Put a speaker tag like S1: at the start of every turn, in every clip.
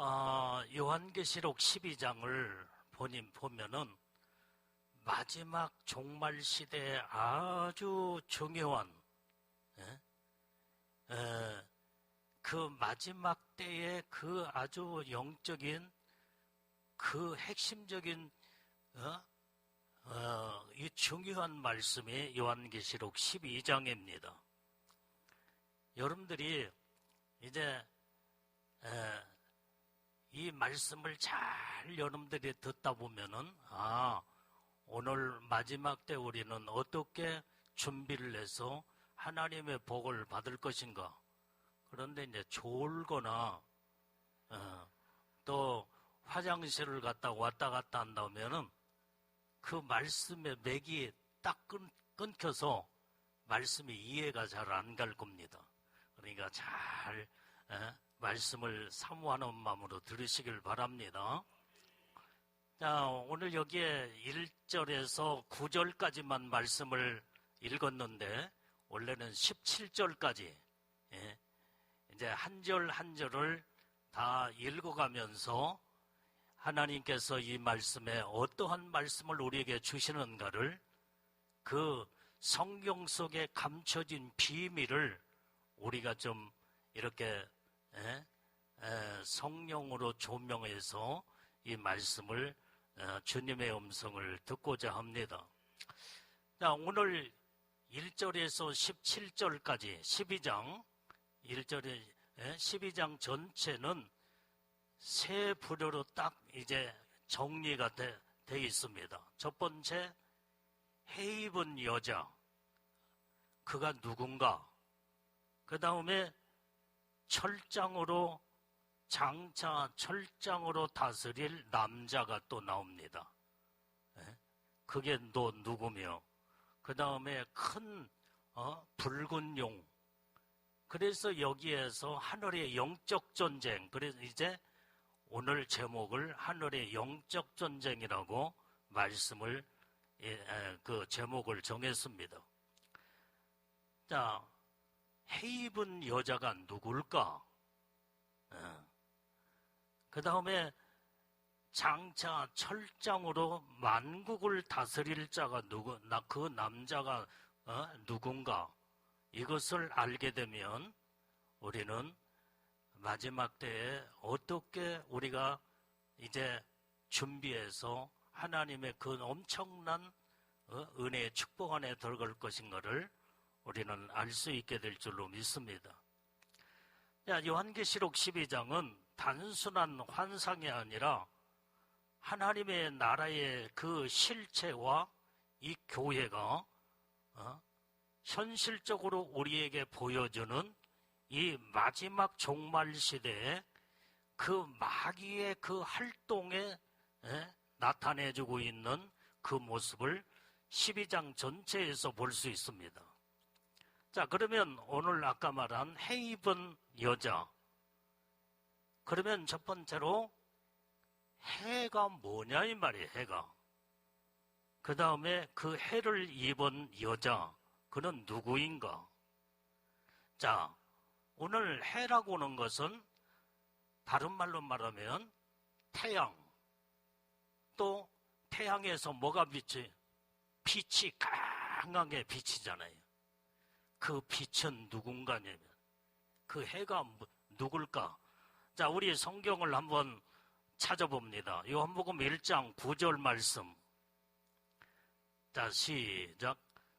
S1: 요한계시록 12장을 보면은 마지막 종말 시대에 아주 중요한 그 마지막 때의 그 아주 영적인 그 핵심적인 이 중요한 말씀이 요한계시록 12장입니다. 여러분들이 이제 이 말씀을 잘 여러분들이 듣다 보면은 오늘 마지막 때 우리는 어떻게 준비를 해서 하나님의 복을 받을 것인가. 그런데 이제 졸거나 또 화장실을 갔다 왔다 갔다 한다면은 그 말씀의 맥이 딱 끊겨서 말씀이 이해가 잘 안 갈 겁니다. 그러니까 잘 말씀을 사모하는 마음으로 들으시길 바랍니다. 자, 오늘 여기에 1절에서 9절까지만 말씀을 읽었는데 원래는 17절까지 이제 한 절 한 절을 다 읽어가면서 하나님께서 이 말씀에 어떠한 말씀을 우리에게 주시는가를 그 성경 속에 감춰진 비밀을 우리가 좀 이렇게 성령으로 조명해서 이 말씀을 주님의 음성을 듣고자 합니다. 자, 오늘 1절에서 17절까지 12장 1절에 12장 전체는 세 부류로 딱 이제 정리가 돼 있습니다. 첫 번째, 해 입은 여자. 그가 누군가? 그 다음에 철장으로 장차 철장으로 다스릴 남자가 또 나옵니다. 그게 또 누구며? 그 다음에 큰 붉은 용. 그래서 여기에서 하늘의 영적 전쟁. 그래서 이제 오늘 제목을 하늘의 영적 전쟁이라고 말씀을 그 제목을 정했습니다. 자, 해 입은 여자가 누굴까? 그 다음에 장차 철장으로 만국을 다스릴 자가 그 남자가 누군가? 이것을 알게 되면 우리는 마지막 때에 어떻게 우리가 이제 준비해서 하나님의 그 엄청난 은혜의 축복 안에 들어갈 것인가를 우리는 알 수 있게 될 줄로 믿습니다. 요한계시록 12장은 단순한 환상이 아니라 하나님의 나라의 그 실체와 이 교회가 현실적으로 우리에게 보여주는 이 마지막 종말 시대에 그 마귀의 그 활동에 나타내주고 있는 그 모습을 12장 전체에서 볼 수 있습니다. 자, 그러면 오늘 아까 말한 해 입은 여자. 그러면 첫 번째로 해가 뭐냐 이 말이에요, 해가. 그 다음에 그 해를 입은 여자. 그는 누구인가? 자, 오늘 해라고 하는 것은 다른 말로 말하면 태양. 또 태양에서 뭐가 빛이 강하게 비치잖아요. 그 빛은 누군가냐면 그 해가 누굴까? 자, 우리 성경을 한번 찾아봅니다. 요한복음 1장 9절 말씀. 자, 시작.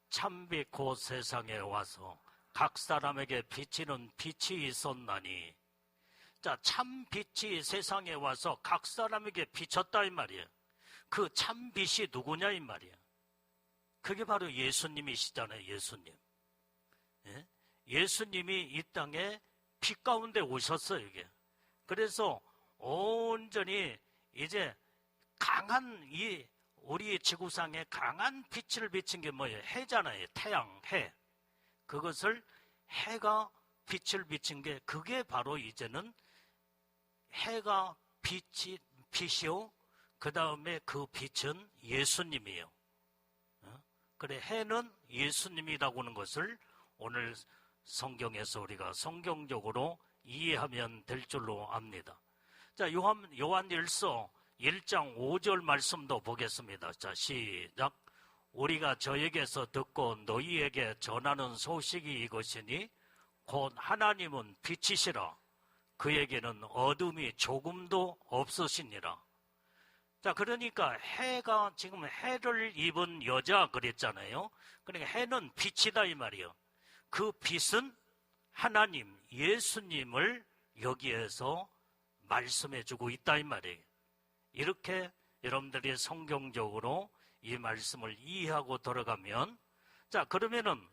S1: 참빛 곧 세상에 와서 각 사람에게 비치는 빛이 있었나니. 자, 참빛이 세상에 와서 각 사람에게 비쳤다 이 말이에요. 그 참빛이 누구냐 이 말이에요. 그게 바로 예수님이시잖아요. 예수님. 예수님이 이 땅에 빛 가운데 오셨어요. 이게. 그래서 온전히 이제 강한 이 우리 지구상에 강한 빛을 비친 게 뭐예요? 해잖아요. 태양, 해. 그것을 해가 빛을 비친 게 그게 바로 이제는 해가 빛이요. 그 다음에 그 빛은 예수님이에요. 그래, 해는 예수님이라고 하는 것을 오늘 성경에서 우리가 성경적으로 이해하면 될 줄로 압니다. 자, 요한일서 1장 5절 말씀도 보겠습니다. 자, 시작. 우리가 저에게서 듣고 너희에게 전하는 소식이 이것이니 곧 하나님은 빛이시라. 그에게는 어둠이 조금도 없으시니라. 자, 그러니까 해가 지금 해를 입은 여자 그랬잖아요. 그러니까 해는 빛이다 이 말이에요. 그 빛은 하나님, 예수님을 여기에서 말씀해주고 있다 이 말이에요. 이렇게 여러분들이 성경적으로 이 말씀을 이해하고 들어가면, 자, 그러면은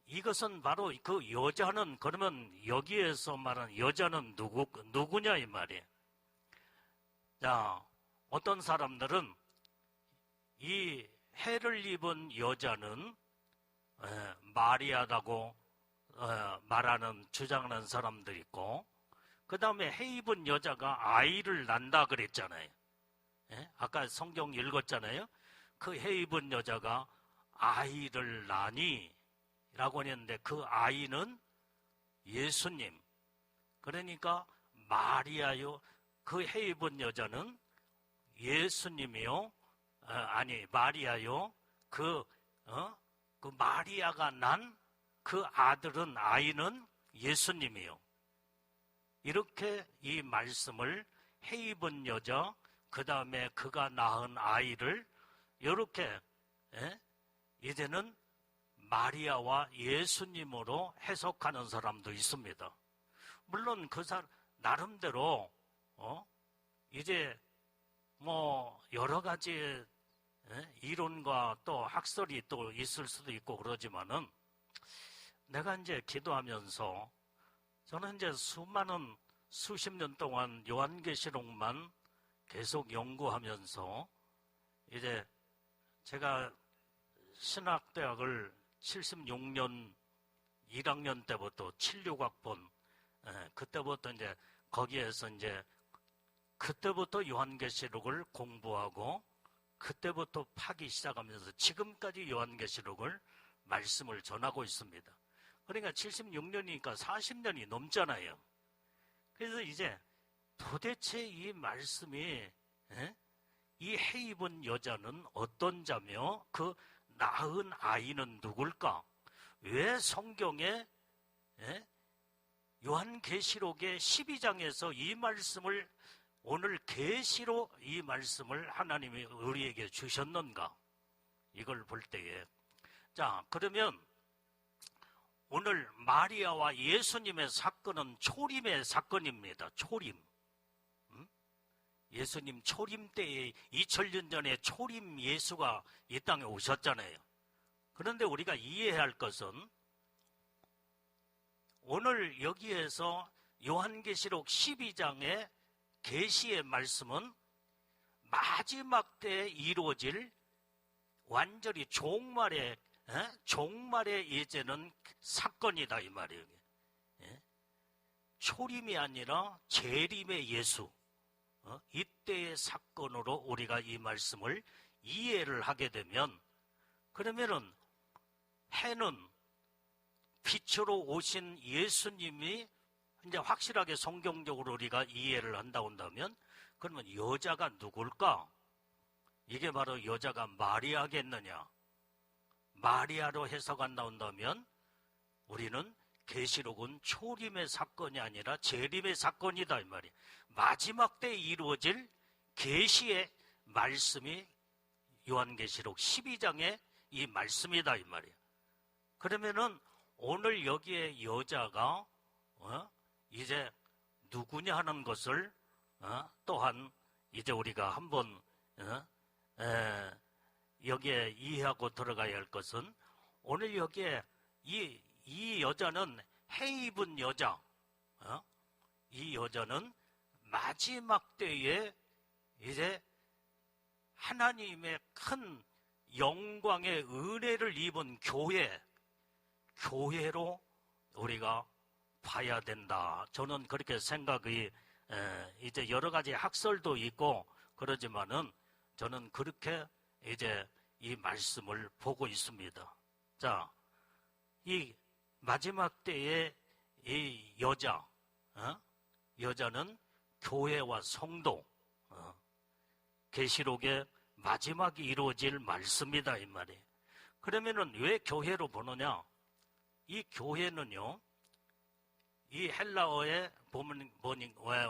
S1: 이것은 바로 그 여자는, 그러면 여기에서 말하는 여자는 누구냐 이 말이에요. 자, 어떤 사람들은 이 해를 입은 여자는 마리아라고 말하는, 주장하는 사람도 있고, 그 다음에 해 입은 여자가 아이를 낳는다 그랬잖아요. 아까 성경 읽었잖아요. 그 해 입은 여자가 아이를 낳니 라고 했는데 그 아이는 예수님. 그러니까 마리아요. 그 해 입은 여자는 예수님이요. 아니, 마리아요. 그 마리아가 난 그 아이는 예수님이요. 이렇게 이 말씀을 해 입은 여자, 그 다음에 그가 낳은 아이를 이렇게 이제는 마리아와 예수님으로 해석하는 사람도 있습니다. 물론 그 사람 나름대로 이제 뭐 여러 가지 이론과 또 학설이 또 있을 수도 있고 그러지만은, 내가 이제 기도하면서 저는 이제 수십 년 동안 요한계시록만 계속 연구하면서, 이제 제가 신학대학을 76년 1학년 때부터 76학번, 그때부터 이제 거기에서 이제 그때부터 요한계시록을 공부하고 그때부터 파기 시작하면서 지금까지 요한계시록을 말씀을 전하고 있습니다. 그러니까 76년이니까 40년이 넘잖아요. 그래서 이제 도대체 이 말씀이 이 해 입은 여자는 어떤 자며 그 낳은 아이는 누굴까? 왜 성경에 요한계시록의 12장에서 이 말씀을, 오늘 계시로 이 말씀을 하나님이 우리에게 주셨는가? 이걸 볼 때에, 자, 그러면 오늘 마리아와 예수님의 사건은 초림의 사건입니다. 초림. 예수님 초림 때에 2000년 전에 초림 예수가 이 땅에 오셨잖아요. 그런데 우리가 이해해야 할 것은, 오늘 여기에서 요한계시록 12장의 계시의 말씀은 마지막 때에 이루어질 완전히 종말의 이제는 사건이다 이 말이에요. 초림이 아니라 재림의 예수, 이때의 사건으로 우리가 이 말씀을 이해를 하게 되면, 그러면은 해는 빛으로 오신 예수님이 이제 확실하게 성경적으로 우리가 이해를 한다고 한다면, 그러면 여자가 누굴까? 이게 바로 여자가 마리아겠느냐? 마리아로 해석한다고 한다면 우리는 계시록은 초림의 사건이 아니라 재림의 사건이다 이 말이에요. 마지막 때에 이루어질 계시의 말씀이 요한계시록 12장의 이 말씀이다 이 말이에요. 그러면은 오늘 여기에 여자가 이제 누구냐 하는 것을 또한 이제 우리가 한번 여기에 이해하고 들어가야 할 것은, 오늘 여기에 이 여자는 해 입은 여자, 이 여자는 마지막 때에 이제 하나님의 큰 영광의 은혜를 입은 교회로 우리가 봐야 된다. 저는 그렇게 생각이, 이제 여러 가지 학설도 있고 그러지만은 저는 그렇게 이제 이 말씀을 보고 있습니다. 자, 이 마지막 때에 이 여자, 여자는 교회와 성도, 계시록의 마지막에 이루어질 말씀이다 이 말이에요. 그러면은 왜 교회로 보느냐? 이 교회는요, 이 헬라어에 보면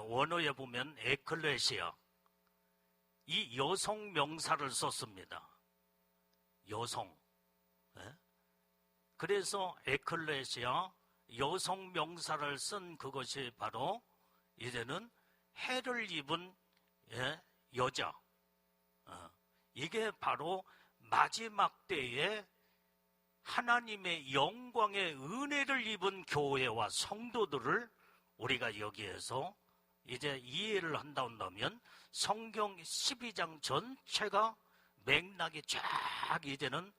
S1: 원어에 보면 에클레시아, 이 여성 명사를 썼습니다. 여성. 그래서 에클레시아 여성 명사를 쓴 그것이 바로 이제는 해를 입은 여자. 이게 바로 마지막 때에 하나님의 영광의 은혜를 입은 교회와 성도들을 우리가 여기에서 이제 이해를 한다면 성경 12장 전체가 맥락이 쫙 이제는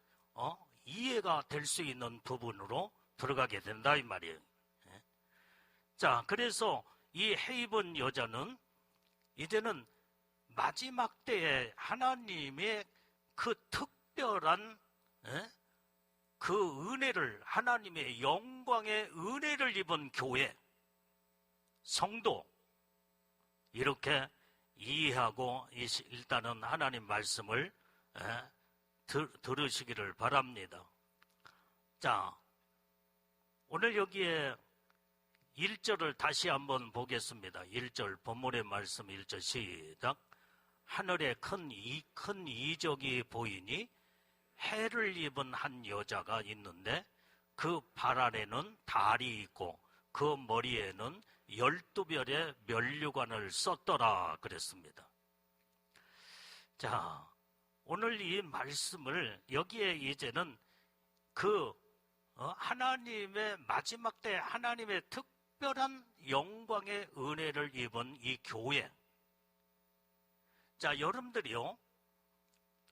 S1: 이해가 될 수 있는 부분으로 들어가게 된다 이 말이에요. 자, 그래서 이 해 입은 여자는 이제는 마지막 때에 하나님의 그 특별한 그 은혜를, 하나님의 영광의 은혜를 입은 교회, 성도, 이렇게 이해하고 일단은 하나님 말씀을 들으시기를 바랍니다. 자, 오늘 여기에 1절을 다시 한번 보겠습니다. 1절 본문의 말씀 1절 시작. 하늘에 큰 이적이 보이니 해를 입은 한 여자가 있는데 그 발 아래는 달이 있고 그 머리에는 12별의 면류관을 썼더라 그랬습니다. 자, 오늘 이 말씀을 여기에 이제는 그 하나님의 마지막 때 하나님의 특별한 영광의 은혜를 입은 이 교회. 자, 여러분들이요,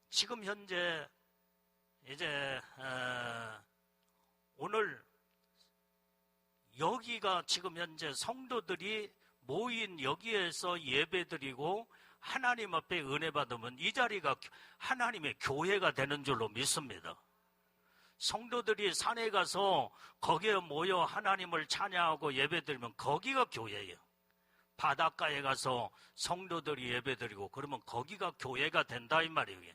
S1: 지금 현재 이제 오늘 여기가 지금 현재 성도들이 모인 여기에서 예배드리고 하나님 앞에 은혜 받으면 이 자리가 하나님의 교회가 되는 줄로 믿습니다. 성도들이 산에 가서 거기에 모여 하나님을 찬양하고 예배드리면 거기가 교회예요. 바닷가에 가서 성도들이 예배드리고 그러면 거기가 교회가 된다 이 말이에요.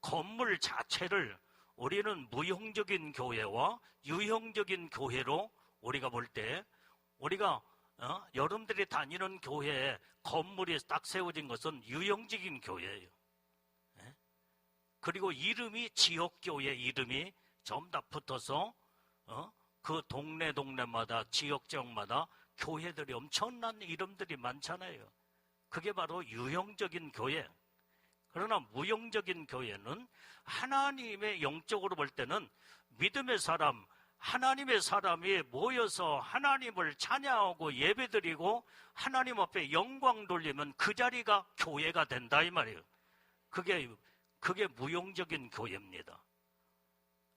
S1: 건물 자체를 우리는 무형적인 교회와 유형적인 교회로 우리가 볼 때, 우리가 여러분들이 다니는 교회에 건물이 딱 세워진 것은 유형적인 교회예요. 그리고 이름이 지역교회 이름이 전부 다 붙어서 그 동네마다 지역마다 교회들이 엄청난 이름들이 많잖아요. 그게 바로 유형적인 교회. 그러나 무형적인 교회는 하나님의 영적으로 볼 때는 믿음의 사람, 하나님의 사람이 모여서 하나님을 찬양하고 예배드리고 하나님 앞에 영광 돌리면 그 자리가 교회가 된다 이 말이에요. 그게 무형적인 교회입니다.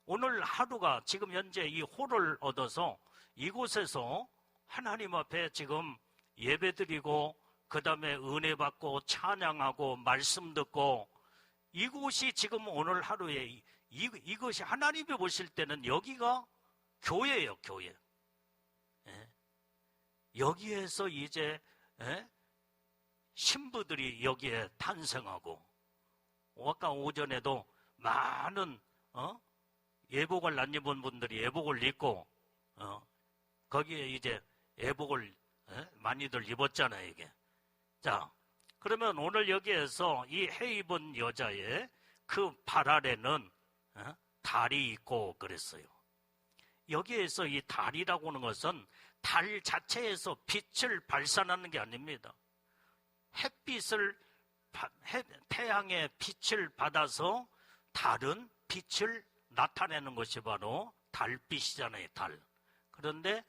S1: 오늘 하루가 지금 현재 이 홀을 얻어서 이곳에서 하나님 앞에 지금 예배드리고 그 다음에 은혜 받고 찬양하고 말씀 듣고 이곳이 지금 오늘 하루에 이것이 하나님이 보실 때는 여기가 교회예요, 교회. 여기에서 이제 신부들이 여기에 탄생하고 아까 오전에도 많은 예복을 안 입은 분들이 예복을 입고 거기에 이제 예복을 많이들 입었잖아요, 이게. 자, 그러면 오늘 여기에서 이 해 입은 여자의 그 발 아래는 달이 있고 그랬어요. 여기에서 이 달이라고 하는 것은 달 자체에서 빛을 발산하는 게 아닙니다. 태양의 빛을 받아서 달은 빛을 나타내는 것이 바로 달빛이잖아요, 달. 그런데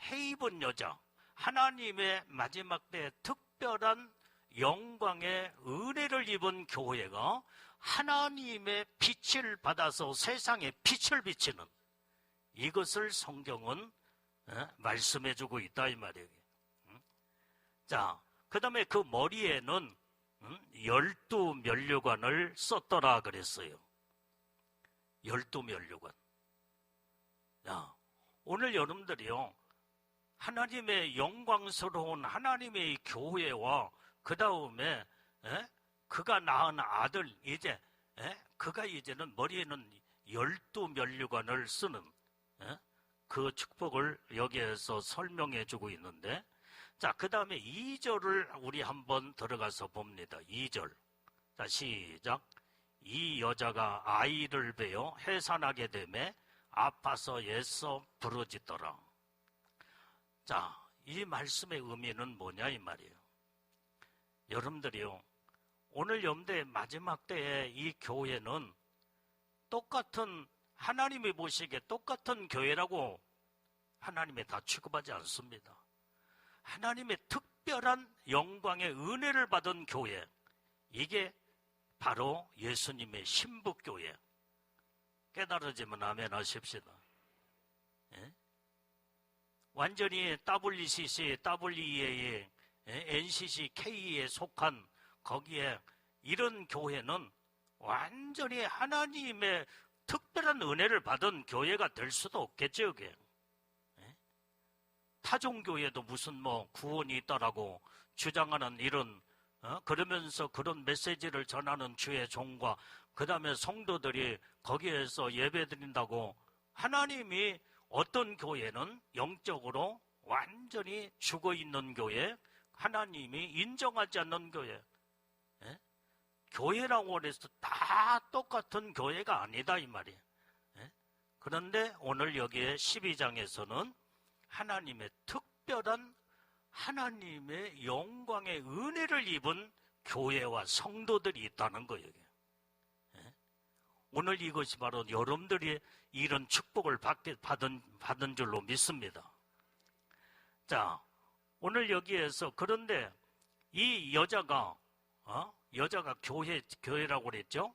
S1: 해 입은 여자, 하나님의 마지막 때 특별한 영광의 은혜를 입은 교회가 하나님의 빛을 받아서 세상에 빛을 비치는 이것을 성경은 말씀해주고 있다 이 말이에요. 자, 그 다음에 그 머리에는 12면류관을 썼더라 그랬어요. 12면류관. 자, 오늘 여러분들이요, 하나님의 영광스러운 하나님의 교회와 그 다음에 그가 낳은 아들 이제 그가 이제는 머리에는 12면류관을 쓰는 그 축복을 여기에서 설명해 주고 있는데, 자, 그 다음에 2절을 우리 한번 들어가서 봅니다. 2절. 자, 시작. 이 여자가 아이를 베어 해산하게 되매 아파서 애써 부르짖더라. 자, 이 말씀의 의미는 뭐냐 이 말이에요. 여러분들이요, 오늘 염대의 마지막 때에 이 교회는 똑같은, 하나님이 보시기에 똑같은 교회라고 하나님이 다 취급하지 않습니다. 하나님의 특별한 영광의 은혜를 받은 교회, 이게 바로 예수님의 신부교회. 깨달아지면 아멘 하십시다. 예? 완전히 WCC, WEA, NCC, KE에 속한 거기에 이런 교회는 완전히 하나님의 특별한 은혜를 받은 교회가 될 수도 없겠죠, 이게. 타종교회도 무슨 뭐 구원이 있다라고 주장하는 이런, 그러면서 그런 메시지를 전하는 주의 종과 그 다음에 성도들이 거기에서 예배드린다고, 하나님이 어떤 교회는 영적으로 완전히 죽어있는 교회, 하나님이 인정하지 않는 교회, 교회라고 해서 다 똑같은 교회가 아니다 이 말이에요. 그런데 오늘 여기에 12장에서는 하나님의 특별한 하나님의 영광의 은혜를 입은 교회와 성도들이 있다는 거예요. 오늘 이것이 바로 여러분들이 이런 축복을 받은 줄로 믿습니다. 자, 오늘 여기에서, 그런데 이 여자가 교회라고 그랬죠?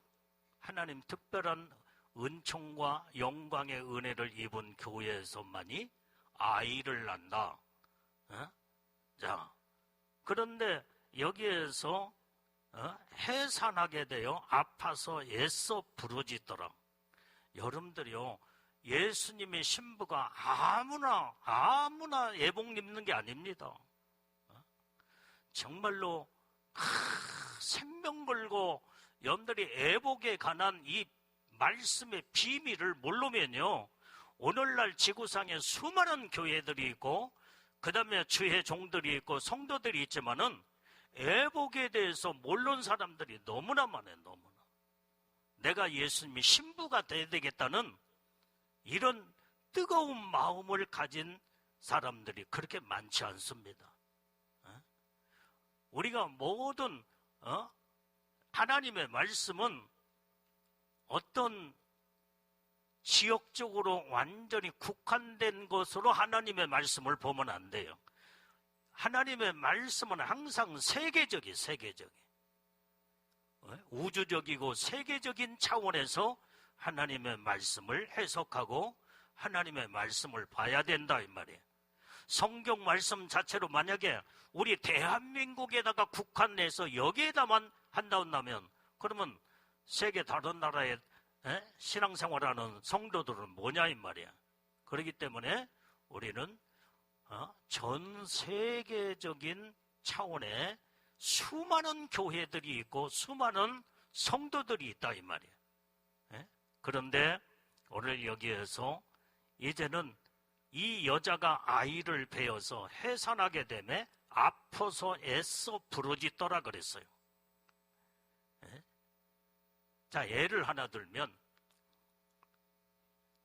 S1: 하나님 특별한 은총과 영광의 은혜를 입은 교회에서만이 아이를 낳는다. 자, 그런데 여기에서 해산하게 되어 아파서 애써 부르짖더라. 여러분들이요, 예수님의 신부가 아무나 애복 입는 게 아닙니다. 정말로 생명 걸고 여러분들이 애복에 관한 이 말씀의 비밀을 모르면요, 오늘날 지구상에 수많은 교회들이 있고 그 다음에 주의 종들이 있고 성도들이 있지만은 애복에 대해서 모르는 사람들이 너무나 많아요. 너무나. 내가 예수님의 신부가 돼야 되겠다는 이런 뜨거운 마음을 가진 사람들이 그렇게 많지 않습니다. 우리가 모든 하나님의 말씀은 어떤 지역적으로 완전히 국한된 것으로 하나님의 말씀을 보면 안 돼요. 하나님의 말씀은 항상 세계적이 우주적이고 세계적인 차원에서 하나님의 말씀을 해석하고 하나님의 말씀을 봐야 된다 이 말이에요. 성경 말씀 자체로 만약에 우리 대한민국에다가 국한내서 여기에다만 한다면 그러면 세계 다른 나라에 신앙생활하는 성도들은 뭐냐 이 말이야. 그렇기 때문에 우리는 전 세계적인 차원의 수많은 교회들이 있고 수많은 성도들이 있다 이 말이야. 그런데 오늘 여기에서 이제는 이 여자가 아이를 베어서 해산하게 되매 아파서 애써 부르짖더라 그랬어요. 자, 예를 하나 들면,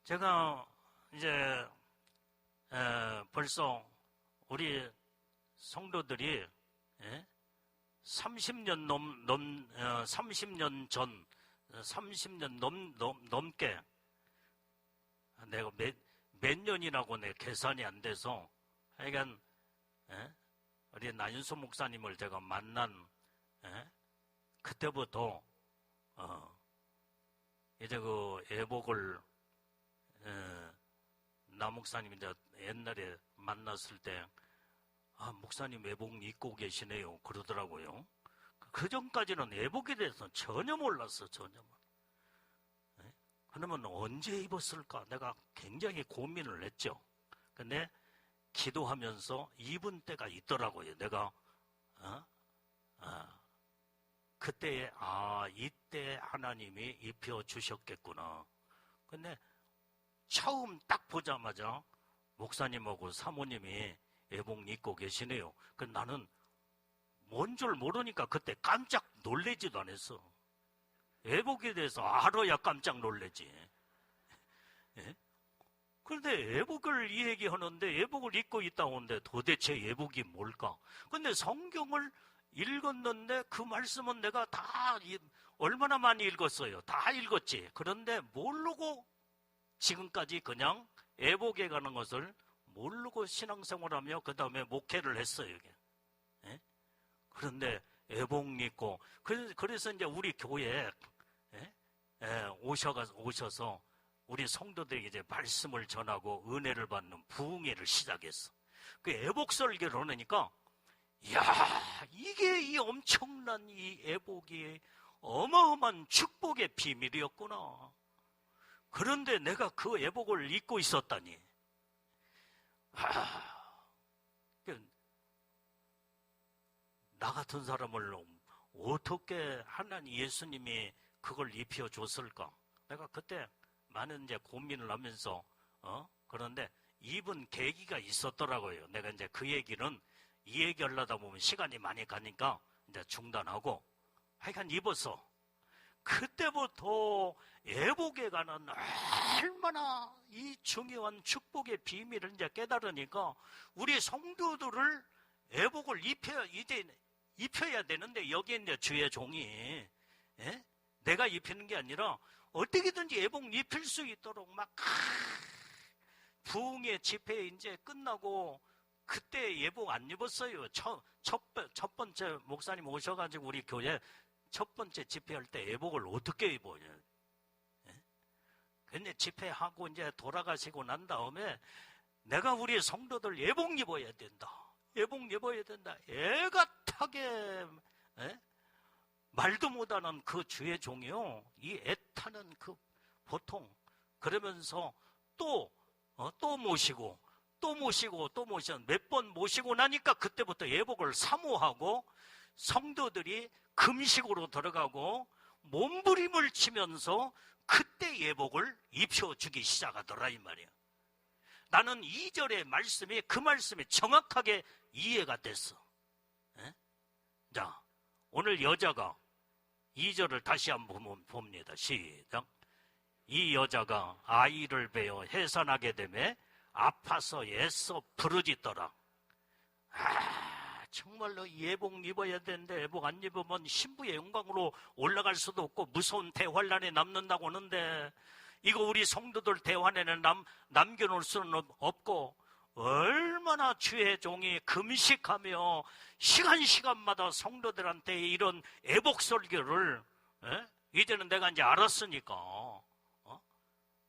S1: 제가 이제 벌써 우리 성도들이 30년 넘게 내가 몇 년이라고 내 계산이 안 돼서 하여간 우리 나윤수 목사님을 제가 만난 그때부터 이제 그 애복을 나 목사님 이제 옛날에 만났을 때 목사님 애복 입고 계시네요 그러더라고요. 그 전까지는 애복에 대해서 전혀 몰랐어. 전혀. 그러면 언제 입었을까 내가 굉장히 고민을 했죠. 근데 기도하면서 입은 때가 있더라고요. 내가 그때에 이때 하나님이 입혀 주셨겠구나. 근데 처음 딱 보자마자 목사님하고 사모님이 애복 입고 계시네요. 그 나는 뭔 줄 모르니까 그때 깜짝 놀래지도 않았어. 애복에 대해서 알아야 깜짝 놀래지. 예? 그런데 애복을 이 얘기하는데 애복을 입고 있다고 하는데 도대체 애복이 뭘까? 근데 성경을 읽었는데 그 말씀은 내가 다 얼마나 많이 읽었어요. 다 읽었지. 그런데 모르고 지금까지 그냥 애복에 가는 것을 모르고 신앙생활하며 그 다음에 목회를 했어요. 예? 그런데 애복 입고 그래서 이제 우리 교회에 오셔서 우리 성도들에게 이제 말씀을 전하고 은혜를 받는 부흥회를 시작했어. 그 애복 설교를 하니까 이야, 이게 이 엄청난 이 애복이 어마어마한 축복의 비밀이었구나. 그런데 내가 그 애복을 잊고 있었다니. 나 같은 사람을 어떻게 하나님 예수님이 그걸 입혀줬을까? 내가 그때 많은 이제 고민을 하면서 그런데 입은 계기가 있었더라고요. 내가 이제 그 얘기는 이 얘기 하려다 보면 시간이 많이 가니까 이제 중단하고 하여간 입었어. 그때부터 애복에 관한 얼마나 이 중요한 축복의 비밀을 이제 깨달으니까 우리 성도들을 애복을 입혀야 되는데 여기에 이제 주의 종이 내가 입히는 게 아니라 어떻게든지 애복 입힐 수 있도록 막 부흥의 집회 이제 끝나고 그때 애복 안 입었어요. 첫 번째 목사님 오셔가지고 우리 교회 첫 번째 집회할 때 애복을 어떻게 입어요? 근데 집회하고 이제 돌아가시고 난 다음에 내가 우리 성도들 애복 입어야 된다. 애복 입어야 된다. 애같하게 말도 못하는 그 주의 종이요. 이 애타는 그 보통 그러면서 또 모시고 몇 번 모시고 나니까 그때부터 애복을 사모하고 성도들이 금식으로 들어가고 몸부림을 치면서 그때 애복을 입혀주기 시작하더라 이 말이야. 나는 2절의 말씀이 그 말씀이 정확하게 이해가 됐어. 자, 오늘 여자가 2절을 다시 한번 봅니다. 시작. 이 여자가 아이를 베어 해산하게 되매 아파서 애써 부르짖더라. 정말로 애복 입어야 되는데 애복 안 입으면 신부의 영광으로 올라갈 수도 없고 무서운 대환란에 남는다고 하는데 이거 우리 성도들 대환에는 남겨놓을 수는 없고 얼마나 주의 종이 금식하며 시간마다 성도들한테 이런 애복 설교를 이제는 내가 이제 알았으니까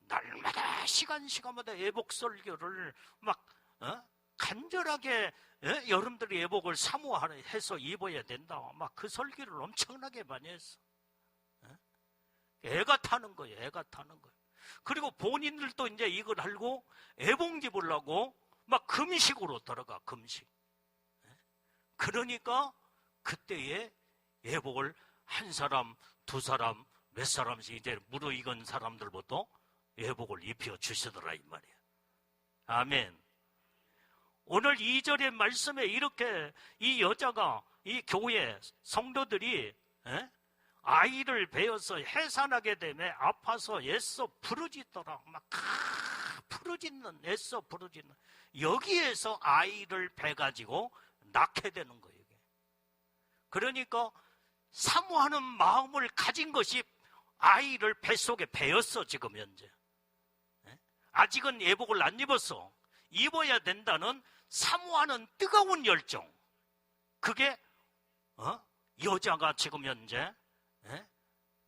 S1: 날마다 시간마다 애복 설교를 막 간절하게 여러분들이 애복을 사모해서 입어야 된다. 막 그 설교를 엄청나게 많이 했어. 애가 타는 거예요. 애가 타는 거예요. 그리고 본인들도 이제 이걸 알고 애복 입으려고 막 금식으로 들어가. 금식. 그러니까 그때에 애복을 한 사람, 두 사람, 몇 사람씩 이제 무르익은 사람들부터 애복을 입혀 주시더라 이 말이야. 아멘. 오늘 2절의 말씀에 이렇게 이 여자가 이 교회 성도들이 아이를 베어서 해산하게 되매 아파서 애써 부르짖더라. 막 애써 부르짖는 여기에서 아이를 베가지고 낳게 되는 거예요. 이게. 그러니까 사모하는 마음을 가진 것이 아이를 뱃속에 베었어. 지금 현재 아직은 애복을 안 입었어. 입어야 된다는 사모하는 뜨거운 열정. 그게 여자가 지금 현재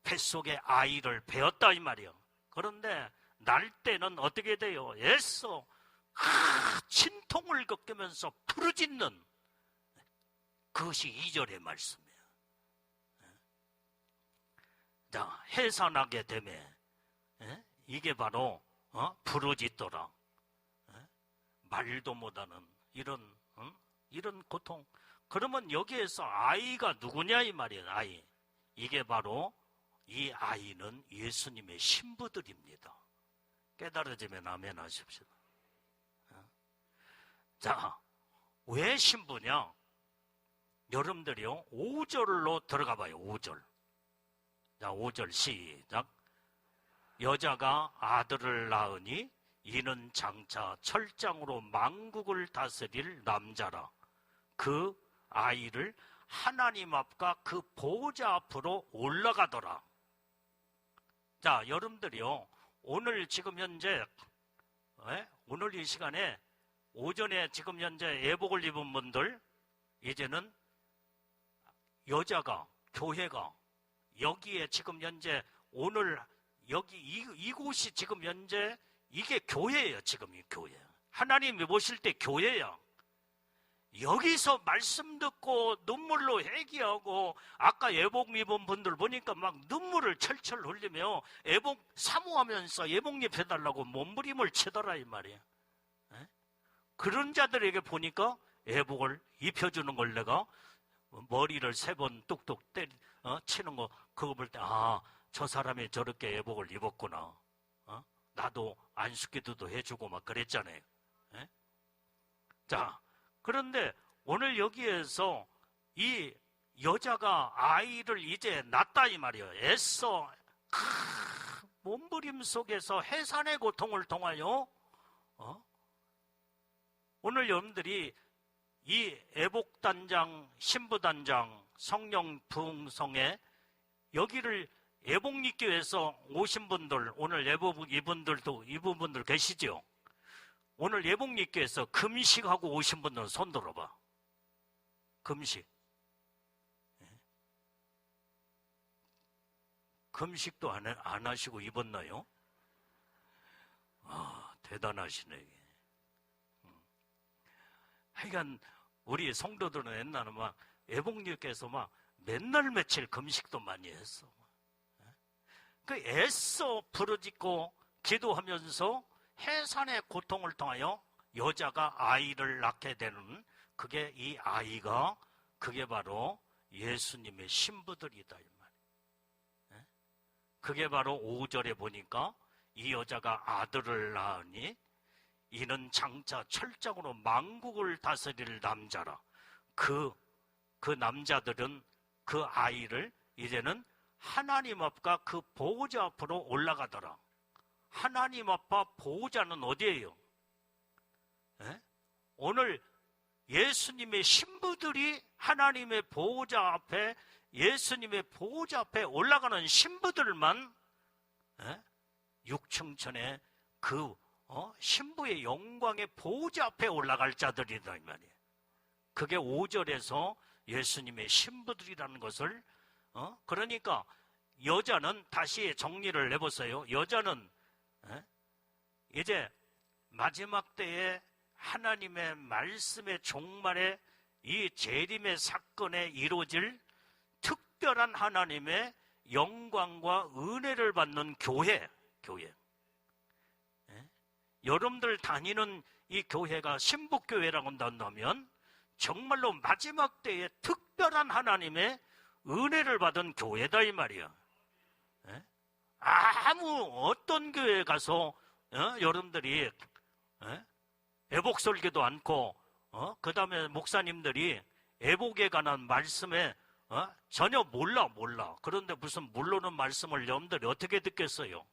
S1: 뱃속에 아이를 베었다 이 말이에요. 그런데 날 때는 어떻게 돼요? 애써 진통을 겪으면서 부르짖는 그것이 2절의 말씀이에요. 자, 해산하게 되면 이게 바로 부르짖더라. 말도 못하는 이런 고통. 그러면 여기에서 아이가 누구냐 이 말이에요. 아이. 이게 바로 이 아이는 예수님의 신부들입니다. 깨달아지면 아멘 하십시오. 자, 왜 신부냐? 여러분들이요, 5절로 들어가 봐요. 5절. 자, 5절 시작. 여자가 아들을 낳으니 이는 장차 철장으로 만국을 다스릴 남자라. 그 아이를 하나님 앞과 그 보좌 앞으로 올라가더라. 자, 여러분들이요, 오늘 지금 현재 오늘 이 시간에 오전에 지금 현재 예복을 입은 분들, 이제는 여자가, 교회가 여기에 지금 현재 오늘 여기 이곳이 지금 현재 이게 교회예요. 지금 이 교회. 하나님이 보실 때 교회야. 여기서 말씀 듣고 눈물로 회개하고, 아까 예복 입은 분들 보니까 막 눈물을 철철 흘리며 예복 사모하면서 예복잎 해달라고 몸부림을 치더라 이 말이야. 그런 자들에게 보니까 예복을 입혀주는 걸 내가 머리를 3번 뚝뚝 치는 거 그거 볼 때, 아, 저 사람이 저렇게 예복을 입었구나. 나도 안수기도도 해주고 막 그랬잖아요. 자, 그런데 오늘 여기에서 이 여자가 아이를 이제 낳았다 이 말이에요. 애써 몸부림 속에서 해산의 고통을 통하여 오늘 여러분들이 이 애복단장, 신부단장, 성령 부흥성에 여기를 예복 입기 위해서 오신 분들, 오늘 예복 입은 분들 계시죠? 오늘 예복 입기 위해서 금식하고 오신 분들은 손 들어봐. 금식. 금식도 안 하시고 입었나요? 아, 대단하시네. 하여간 우리 성도들은 옛날에 막 예복님께서 막 맨날 며칠 금식도 많이 했어. 그 애써 부르짖고 기도하면서 해산의 고통을 통하여 여자가 아이를 낳게 되는, 그게 이 아이가 그게 바로 예수님의 신부들이다 이 말이에요. 그게 바로 5절에 보니까 이 여자가 아들을 낳으니 이는 장차 철장으로 만국을 다스릴 남자라. 그 남자들은 그 아이를 이제는 하나님 앞과 그 보호자 앞으로 올라가더라. 하나님 앞과 보호자는 어디예요? 오늘 예수님의 신부들이 하나님의 보호자 앞에, 예수님의 보호자 앞에 올라가는 신부들만 6층천에 그 신부의 영광의 보호자 앞에 올라갈 자들이다 이 말이에요. 그게 5절에서 예수님의 신부들이라는 것을 그러니까 여자는, 다시 정리를 해보세요. 여자는 이제 마지막 때에 하나님의 말씀의 종말에 이 재림의 사건에 이루어질 특별한 하나님의 영광과 은혜를 받는 교회. 여러분들 다니는 이 교회가 신부교회라고 한다면 정말로 마지막 때에 특별한 하나님의 은혜를 받은 교회다 이 말이야. 아무 어떤 교회에 가서 여러분들이 애복 설교도 않고 그 다음에 목사님들이 애복에 관한 말씀에 전혀 몰라. 그런데 무슨 모르는 말씀을 여러분들이 어떻게 듣겠어요?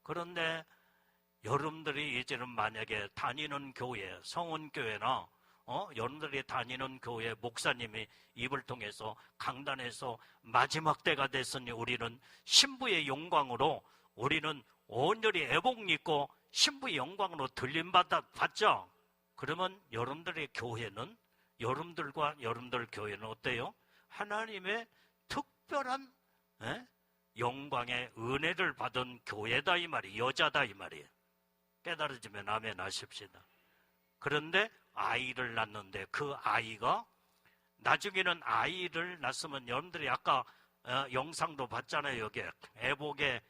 S1: 그런데 여러분들이 이제는 만약에 다니는 교회, 성원교회나 여러분들이 다니는 교회 목사님이 입을 통해서 강단에서 마지막 때가 됐으니 우리는 신부의 영광으로, 우리는 온전히 애복 입고 신부의 영광으로 들림받았죠. 그러면 여러분들의 교회는, 여러분들과 여러분들 교회는 어때요? 하나님의 특별한 영광의 은혜를 받은 교회다 이 말이에요. 여자다 이 말이에요. 깨달아지면 아멘 하십시다. 그런데 아이를 낳는데 그 아이가 나중에는 아이를 낳았으면, 여러분들이 아까 영상도 봤잖아요. 여기 애복의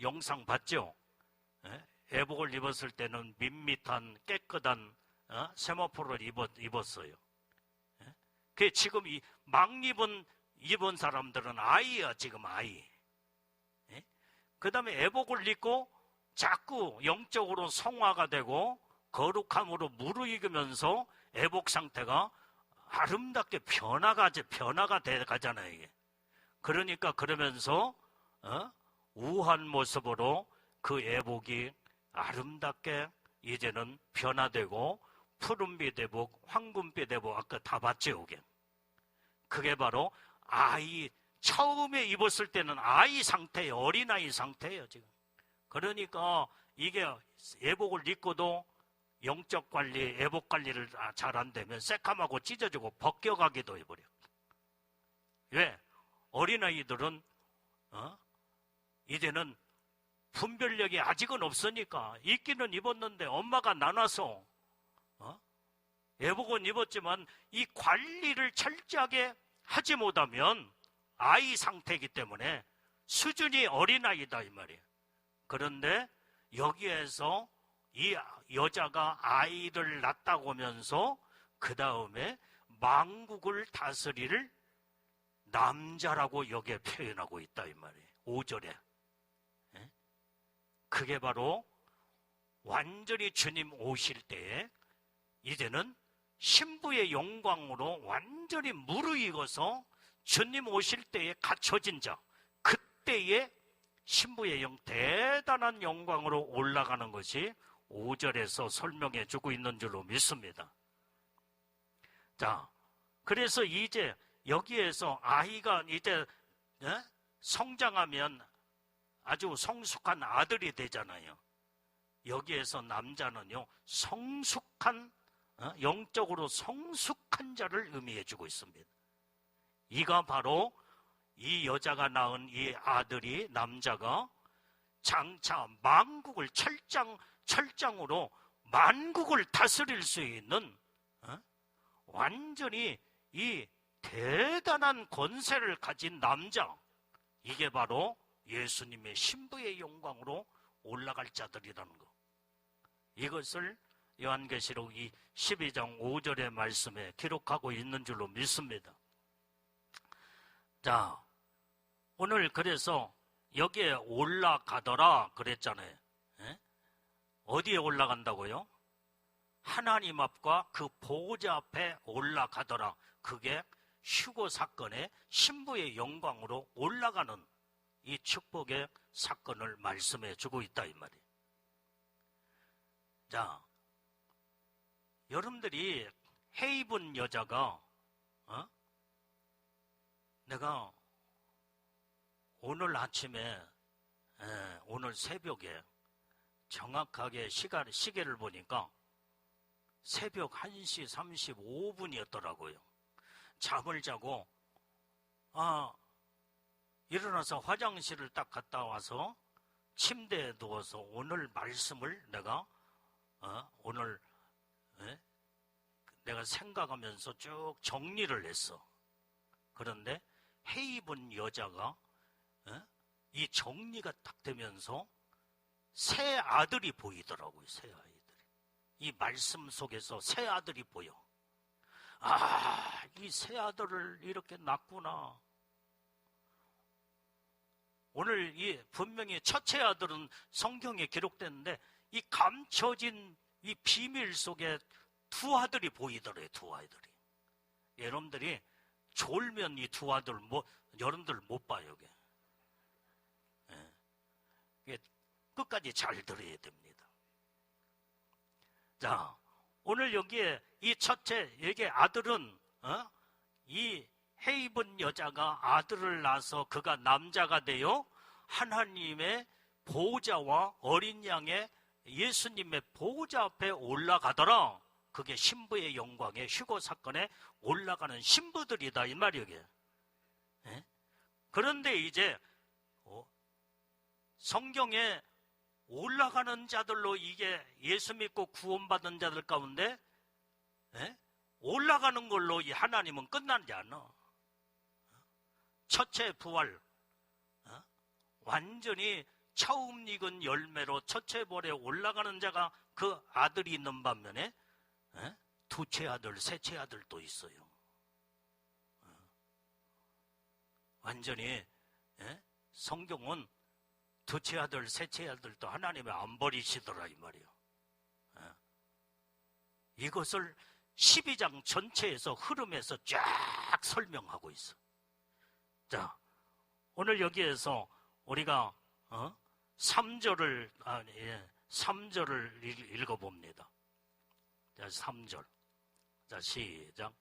S1: 영상 봤죠? 애복을 입었을 때는 밋밋한 깨끗한 세마포를 입었어요. 그 지금 이 막 입은 사람들은 아이야, 지금 아이. 그 다음에 애복을 입고 자꾸 영적으로 성화가 되고 거룩함으로 무르익으면서 애복 상태가 아름답게 변화가 돼 가잖아요, 이게. 그러니까 그러면서 우한 모습으로 그 애복이 아름답게 이제는 변화되고 푸른빛 애복, 황금빛 애복 아까 다 봤죠, 이게. 그게 바로 아이, 처음에 입었을 때는 아이 상태예요. 어린아이 상태예요, 지금. 그러니까 이게 애복을 입고도 영적 관리, 애복 관리를 잘 안 되면 새까맣고 찢어지고 벗겨가기도 해버려. 왜? 어린아이들은 이제는 분별력이 아직은 없으니까 입기는 입었는데 엄마가 나눠서 애복은 입었지만 이 관리를 철저하게 하지 못하면 아이 상태이기 때문에 수준이 어린아이다 이 말이에요. 그런데 여기에서 이 여자가 아이를 낳았다고 하면서 그 다음에 만국을 다스릴 남자라고 여기에 표현하고 있다 이 말이에요. 5절에. 그게 바로 완전히 주님 오실 때에 이제는 신부의 영광으로 완전히 무르익어서 주님 오실 때에 갖춰진 자, 그때에 신부의 대단한 영광으로 올라가는 것이 5절에서 설명해 주고 있는 줄로 믿습니다. 자, 그래서 이제 여기에서 아이가 이제 성장하면 아주 성숙한 아들이 되잖아요. 여기에서 남자는요, 성숙한, 영적으로 성숙한 자를 의미해 주고 있습니다. 이가 바로 이 여자가 낳은 이 아들이, 남자가 장차 만국을 철장으로 만국을 다스릴 수 있는 완전히 이 대단한 권세를 가진 남자, 이게 바로 예수님의 신부의 영광으로 올라갈 자들이라는 것. 이것을 요한계시록 이 12장 5절의 말씀에 기록하고 있는 줄로 믿습니다. 자, 오늘 그래서 여기에 올라가더라 그랬잖아요. 어디에 올라간다고요? 하나님 앞과 그 보호자 앞에 올라가더라. 그게 휴거 사건의 신부의 영광으로 올라가는 이 축복의 사건을 말씀해 주고 있다 이 말이에요. 자, 여러분들이 해 입은 여자가 내가 오늘 아침에 오늘 새벽에 정확하게 시계를 보니까 새벽 1시 35분이었더라고요. 잠을 자고 일어나서 화장실을 딱 갔다 와서 침대에 누워서 오늘 말씀을 내가 오늘 내가 생각하면서 쭉 정리를 했어. 그런데 해 입은 여자가 이 정리가 딱 되면서 새 아들이 보이더라고요. 새 아이들이. 이 말씀 속에서 새 아들이 보여. 이 새 아들을 이렇게 낳구나. 오늘 이 분명히 첫째 아들은 성경에 기록됐는데 이 감춰진 이 비밀 속에 두 아들이 보이더래요. 두 아이들이. 여러분들이 졸면 이 두 아들 여러분들 못 봐요. 이게 끝까지 잘 들어야 됩니다. 자, 오늘 여기에 이 첫째 여기 아들은 이 해 입은 여자가 아들을 낳아서 그가 남자가 되어 하나님의 보호자와 어린 양의 예수님의 보호자 앞에 올라가더라. 그게 신부의 영광의 휴거 사건에 올라가는 신부들이다 이 말이에요. 그런데 이제 성경에 올라가는 자들로 이게 예수 믿고 구원받은 자들 가운데 올라가는 걸로 이 하나님은 끝나지 않아. 첫째 부활, 완전히 처음 익은 열매로 첫째 벌에 올라가는 자가 그 아들이 있는 반면에 두째 아들, 셋째 아들도 있어요. 완전히 성경은 두째 아들, 셋째 아들도 하나님이 안 버리시더라 이 말이에요. 이것을 12장 전체에서 흐름에서 쫙 설명하고 있어. 자, 오늘 여기에서 우리가 3절을 읽어봅니다. 자, 3절. 자, 시작.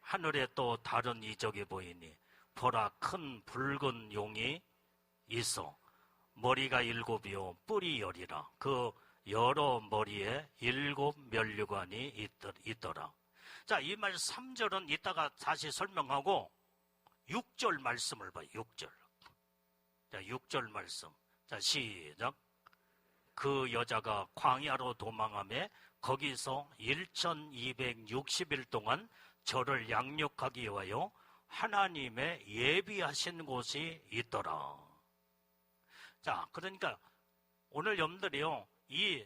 S1: 하늘에 또 다른 이적이 보이니 보라, 큰 붉은 용이 있어 머리가 7이요 뿔이 10이라. 그 여러 머리에 7 면류관이 있더라. 자, 이 말 3절은 이따가 다시 설명하고 6절 말씀을 봐요. 6절. 자, 6절 말씀. 자, 시작. 그 여자가 광야로 도망하며 거기서 1260일 동안 저를 양육하기 위하여 하나님의 예비하신 곳이 있더라. 자, 그러니까 오늘 여러분들이요, 이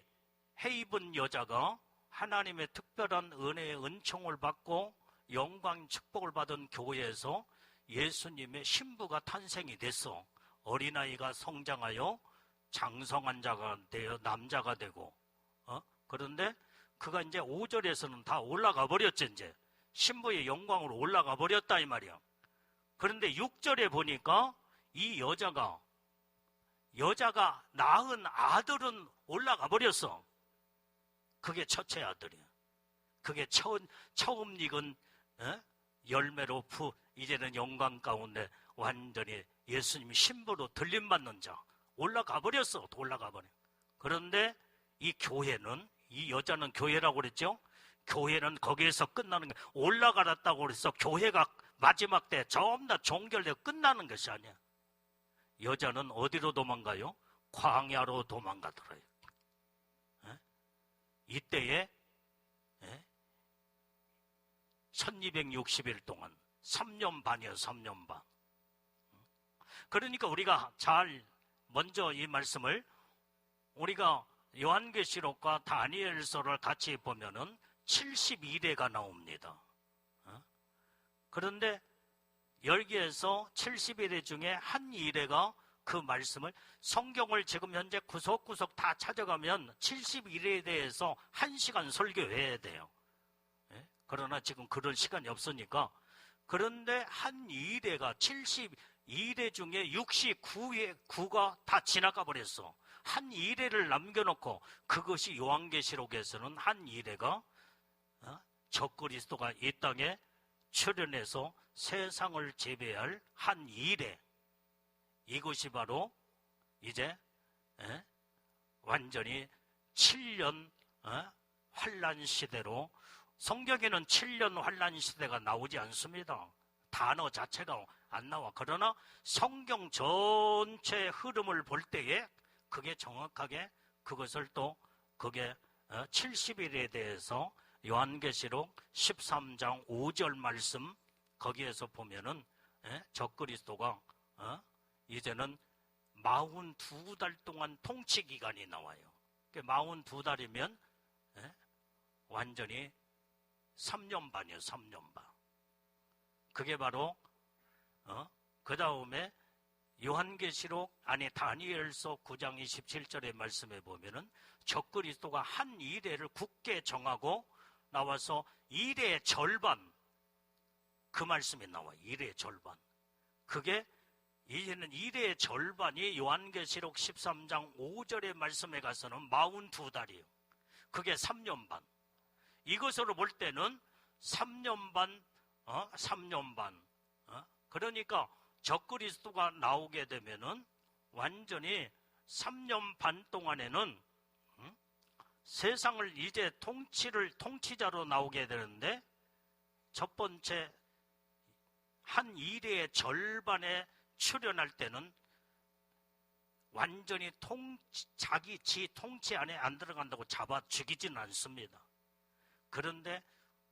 S1: 헤이븐 여자가 하나님의 특별한 은혜의 은총을 받고 영광 축복을 받은 교회에서 예수님의 신부가 탄생이 됐어. 어린아이가 성장하여 장성한 자가 되어 남자가 되고, 그런데 그가 이제 5절에서는 다 올라가 버렸지. 이제 신부의 영광으로 올라가 버렸다 이 말이야. 그런데 6절에 보니까 이 여자가 낳은 아들은 올라가 버렸어. 그게 첫째 아들이야. 그게 처음 익은 열매로 이제는 영광 가운데 완전히 예수님이 신부로 들림받는 자 올라가 버렸어. 올라가 버려. 그런데 이 교회는, 이 여자는 교회라고 그랬죠. 교회는 거기에서 끝나는 거야. 올라가랐다고 그래서 교회가 마지막 때 전부 다 종결되고 끝나는 것이 아니야. 여자는 어디로 도망가요? 광야로 도망가더라요. 이때에 1260일 동안 3년 반이에요. 3년 반. 그러니까 우리가 먼저 이 말씀을 우리가 요한계시록과 다니엘서를 같이 보면은 72대가 나옵니다. 그런데 여기에서 71대 중에 한 1대가 그 말씀을, 성경을 지금 현재 구석구석 다 찾아가면 71회에 대해서 1시간 설교해야 돼요. 그러나 지금 그럴 시간이 없으니까. 그런데 한 2대가 72대 중에 69가 다 지나가 버렸어. 한 2대를 남겨놓고, 그것이 요한계시록에서는 한 2대가 적그리스도가 이 땅에 출현해서 세상을 지배할 한 2대, 이것이 바로 이제 완전히 7년 환란 시대로, 성경에는 7년 환란 시대가 나오지 않습니다. 단어 자체가 안 나와. 그러나 성경 전체 흐름을 볼 때에 그게 정확하게 그것을 또 그게 70일에 대해서 요한계시록 13장 5절 말씀 거기에서 보면은 적그리스도가 이제는 42달 동안 통치 기간이 나와요. 42달이면 완전히 3년 반이에요. 3년 반. 그게 바로 그 다음에 요한계시록 다니엘서 9장 27절의 말씀에 보면은 적그리스도가 한 2대를 굳게 정하고 나와서 2대의 절반, 그 말씀이 나와요. 2대의 절반. 그게 이제는 2대의 절반이 요한계시록 13장 5절의 말씀에 가서는 42달이에요. 그게 3년 반. 이것으로 볼 때는 3년 반, 3년 반. 그러니까 적그리스도가 나오게 되면은 완전히 3년 반 동안에는 세상을 이제 통치자로 나오게 되는데, 첫 번째 한 2대의 절반에 출현할 때는 완전히 지 통치 안에 안 들어간다고 잡아 죽이지는 않습니다. 그런데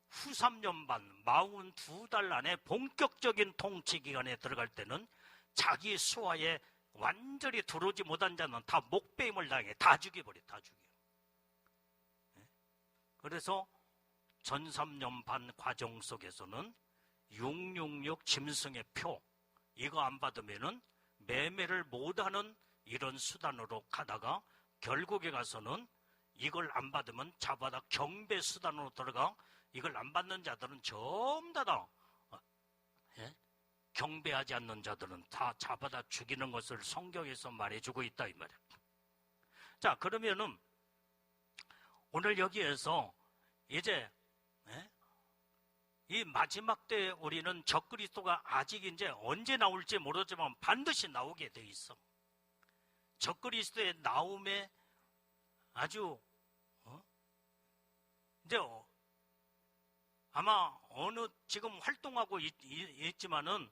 S1: 후 3년 반, 42달 안에 본격적인 통치 기간에 들어갈 때는 자기 수하에 완전히 들어오지 못한 자는 다 목배임을 당해. 다 죽여버려. 다 죽여. 그래서 전 3년 반 과정 속에서는 666 짐승의 표, 이거 안 받으면은 매매를 못하는 이런 수단으로 가다가 결국에 가서는 이걸 안 받으면 잡아다 경배 수단으로 들어가. 이걸 안 받는 자들은 전부 다 경배하지 않는 자들은 다 잡아다 죽이는 것을 성경에서 말해주고 있다 이 말이에요. 자, 그러면은 오늘 여기에서 이제 이 마지막 때 우리는 적그리스도가 아직 이제 언제 나올지 모르지만 반드시 나오게 돼 있어. 적그리스도의 나옴에 아주 이제 아마 어느 지금 활동하고 있지만은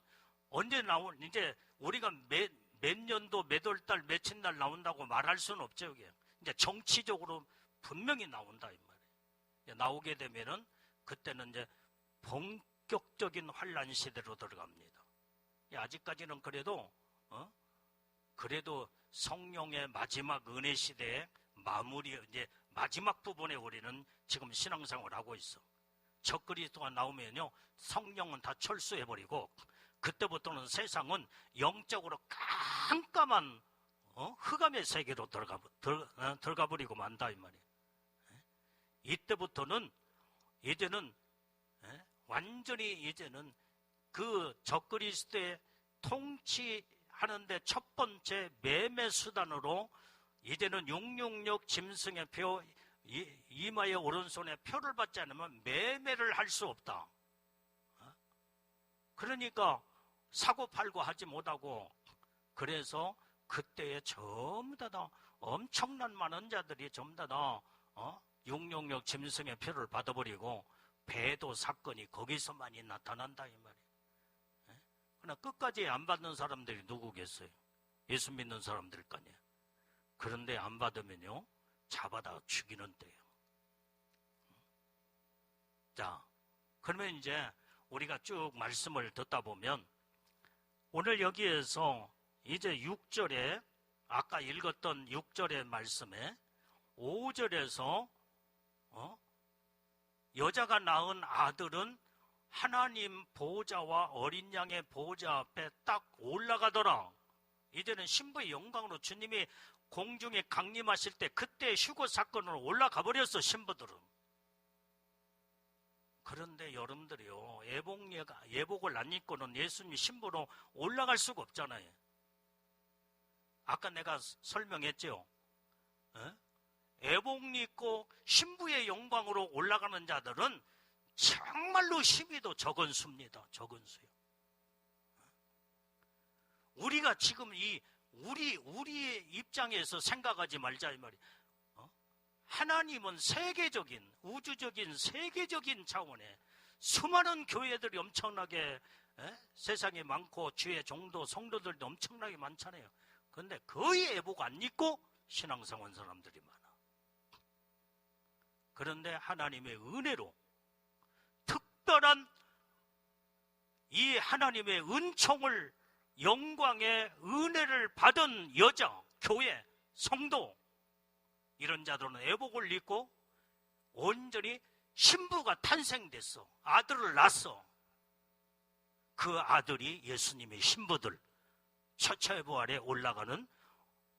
S1: 언제 이제 우리가 몇 년도 몇 월 달 며칠 날 나온다고 말할 수는 없죠. 이게 이제 정치적으로 분명히 나온다 이 말이에요. 나오게 되면은 그때는 이제 본격적인 환란 시대로 들어갑니다. 아직까지는 그래도 그래도 성령의 마지막 은혜 시대의 마무리, 이제 마지막 부분에 우리는 지금 신앙생활을 하고 있어. 적그리스도가 나오면요, 성령은 다 철수해버리고, 그때부터는 세상은 영적으로 깜깜한 흑암의 세계로 들어가 버리고 만다 이 말이에요. 이때부터는 이제는 완전히 이제는 그 적그리스도의 통치하는데 첫 번째 매매 수단으로 이제는 666 짐승의 표, 이마의 오른손에 표를 받지 않으면 매매를 할 수 없다. 그러니까 사고 팔고 하지 못하고, 그래서 그때에 전부 다 엄청난 많은 자들이 전부 다 666 짐승의 표를 받아버리고 배도 사건이 거기서 많이 나타난다 이 말이에요. 그러나 끝까지 안 받는 사람들이 누구겠어요? 예수 믿는 사람들 거 아니에요. 그런데 안 받으면요, 잡아다 죽이는 때예요. 자, 그러면 이제 우리가 쭉 말씀을 듣다 보면 오늘 여기에서 이제 6절에 아까 읽었던 6절의 말씀에 5절에서 여자가 낳은 아들은 하나님 보호자와 어린 양의 보호자 앞에 딱 올라가더라. 이제는 신부의 영광으로 주님이 공중에 강림하실 때 그때 휴거 사건으로 올라가 버렸어, 신부들은. 그런데 여러분들이요, 예복을 안 입고는 예수님이 신부로 올라갈 수가 없잖아요. 아까 내가 설명했죠. 예복 입고 신부의 영광으로 올라가는 자들은 정말로 힘이도 적은 수입니다. 적은 수요. 우리가 지금 우리의 입장에서 생각하지 말자 이 말이에요. 하나님은 세계적인, 우주적인, 세계적인 차원에 수많은 교회들이 엄청나게 세상에 많고 주의 종도, 성도들도 엄청나게 많잖아요. 그런데 거의 예복 안 입고 신앙생활 사람들이 많아. 그런데 하나님의 은혜로 특별한 이 하나님의 은총을, 영광의 은혜를 받은 여자, 교회, 성도, 이런 자들은 예복을 입고 온전히 신부가 탄생됐어. 아들을 낳았어. 그 아들이 예수님의 신부들, 처처의 부활에 올라가는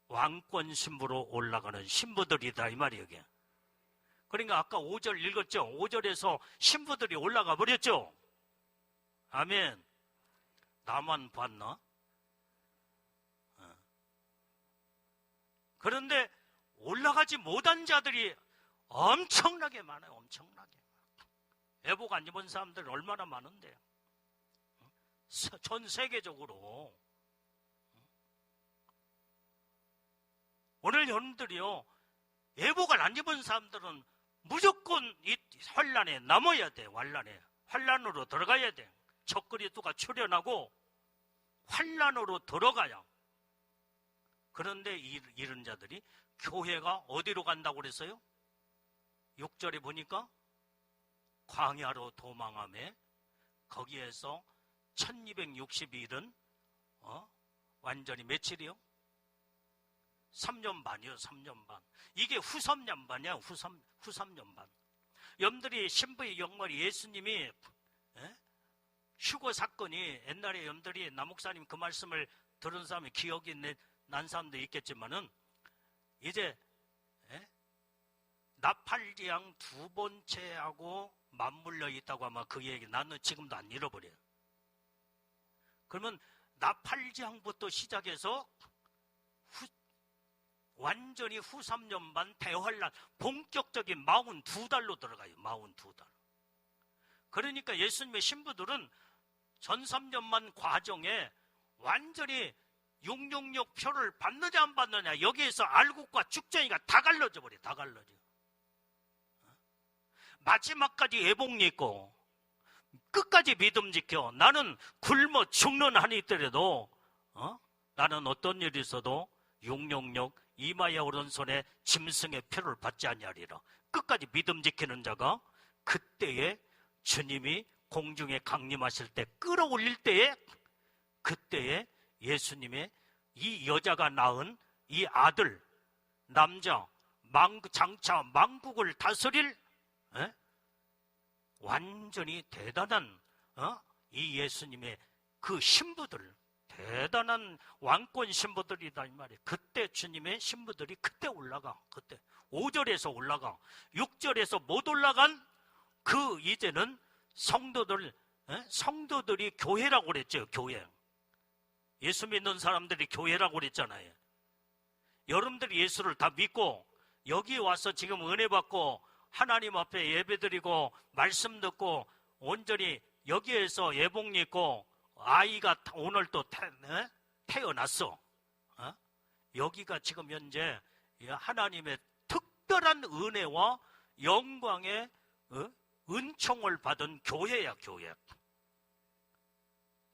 S1: 왕권 신부로 올라가는 신부들이다 이 말이에요. 이게. 그러니까 아까 5절 읽었죠. 5절에서 신부들이 올라가 버렸죠. 아멘. 나만 봤나? 그런데 올라가지 못한 자들이 엄청나게 많아요. 엄청나게. 예복 안 입은 사람들 얼마나 많은데요. 전 세계적으로. 오늘 여러분들이요, 예복을 안 입은 사람들은 무조건 이 환란에 남아야 돼. 환란으로 들어가야 돼. 적그리스도가 출현하고 환란으로 들어가야. 그런데 이런 자들이 교회가 어디로 간다고 그랬어요? 6절에 보니까 광야로 도망하며 거기에서 1260일은 완전히 며칠이요? 3년 반이요, 3년 반. 이게 후 3년 반이야, 후 3년 반. 여러분들이 신부의 영광이 예수님이 휴거 사건이 옛날에 여러분들이 남목사님 그 말씀을 들은 사람이 기억이 난 사람도 있겠지만은 이제 나팔지향 두 번째하고 맞물려 있다고 아마 그 얘기 나는 지금도 안 잃어버려요. 그러면 나팔지향부터 시작해서 완전히 후 3년 반 대환란 본격적인 42달로 들어가요. 42달. 그러니까 예수님의 신부들은 전 3년만 과정에 완전히 666 표를 받느냐 안 받느냐 여기에서 알곡과 죽전이가 다 갈라져 버려요. 다 갈라져. 마지막까지 애복리 있고 끝까지 믿음 지켜. 나는 굶어 죽는 한이 있더라도 나는 어떤 일이 있어도 666 이마에 오른손에 짐승의 표를 받지 아니하리라. 끝까지 믿음 지키는 자가 그때에 주님이 공중에 강림하실 때 끌어올릴 때에 그때에 예수님의 이 여자가 낳은 이 아들 남자 장차 만국을 다스릴 완전히 대단한 이 예수님의 그 신부들 대단한 왕권 신부들이다 이 말이에요. 그때 주님의 신부들이 그때 올라가. 그때 5절에서 올라가. 6절에서 못 올라간 그 이제는 성도들이 교회라고 그랬죠. 교회. 예수 믿는 사람들이 교회라고 그랬잖아요. 여러분들이 예수를 다 믿고 여기 와서 지금 은혜 받고 하나님 앞에 예배드리고 말씀 듣고 온전히 여기에서 예복리 있고 아이가 오늘 또 태어났어. 여기가 지금 현재 하나님의 특별한 은혜와 영광의 은총을 받은 교회야, 교회.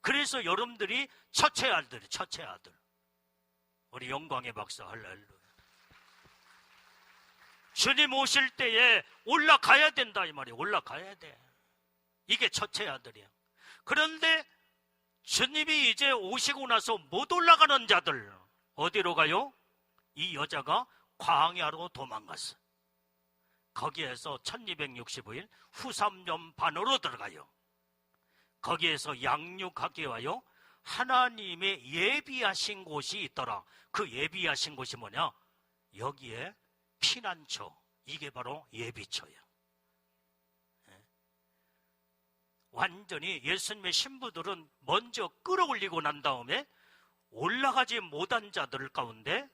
S1: 그래서 여러분들이 첫째 아들. 우리 영광의 박사 할렐루야. 주님 오실 때에 올라가야 된다 이 말이에요. 올라가야 돼. 이게 첫째 아들이야. 그런데 주님이 이제 오시고 나서 못 올라가는 자들 어디로 가요? 이 여자가 광야로 도망갔어. 거기에서 1265일 후 3년 반으로 들어가요. 거기에서 양육하게 와요. 하나님의 예비하신 곳이 있더라. 그 예비하신 곳이 뭐냐? 여기에 피난처. 이게 바로 예비처예요. 완전히 예수님의 신부들은 먼저 끌어올리고 난 다음에 올라가지 못한 자들 가운데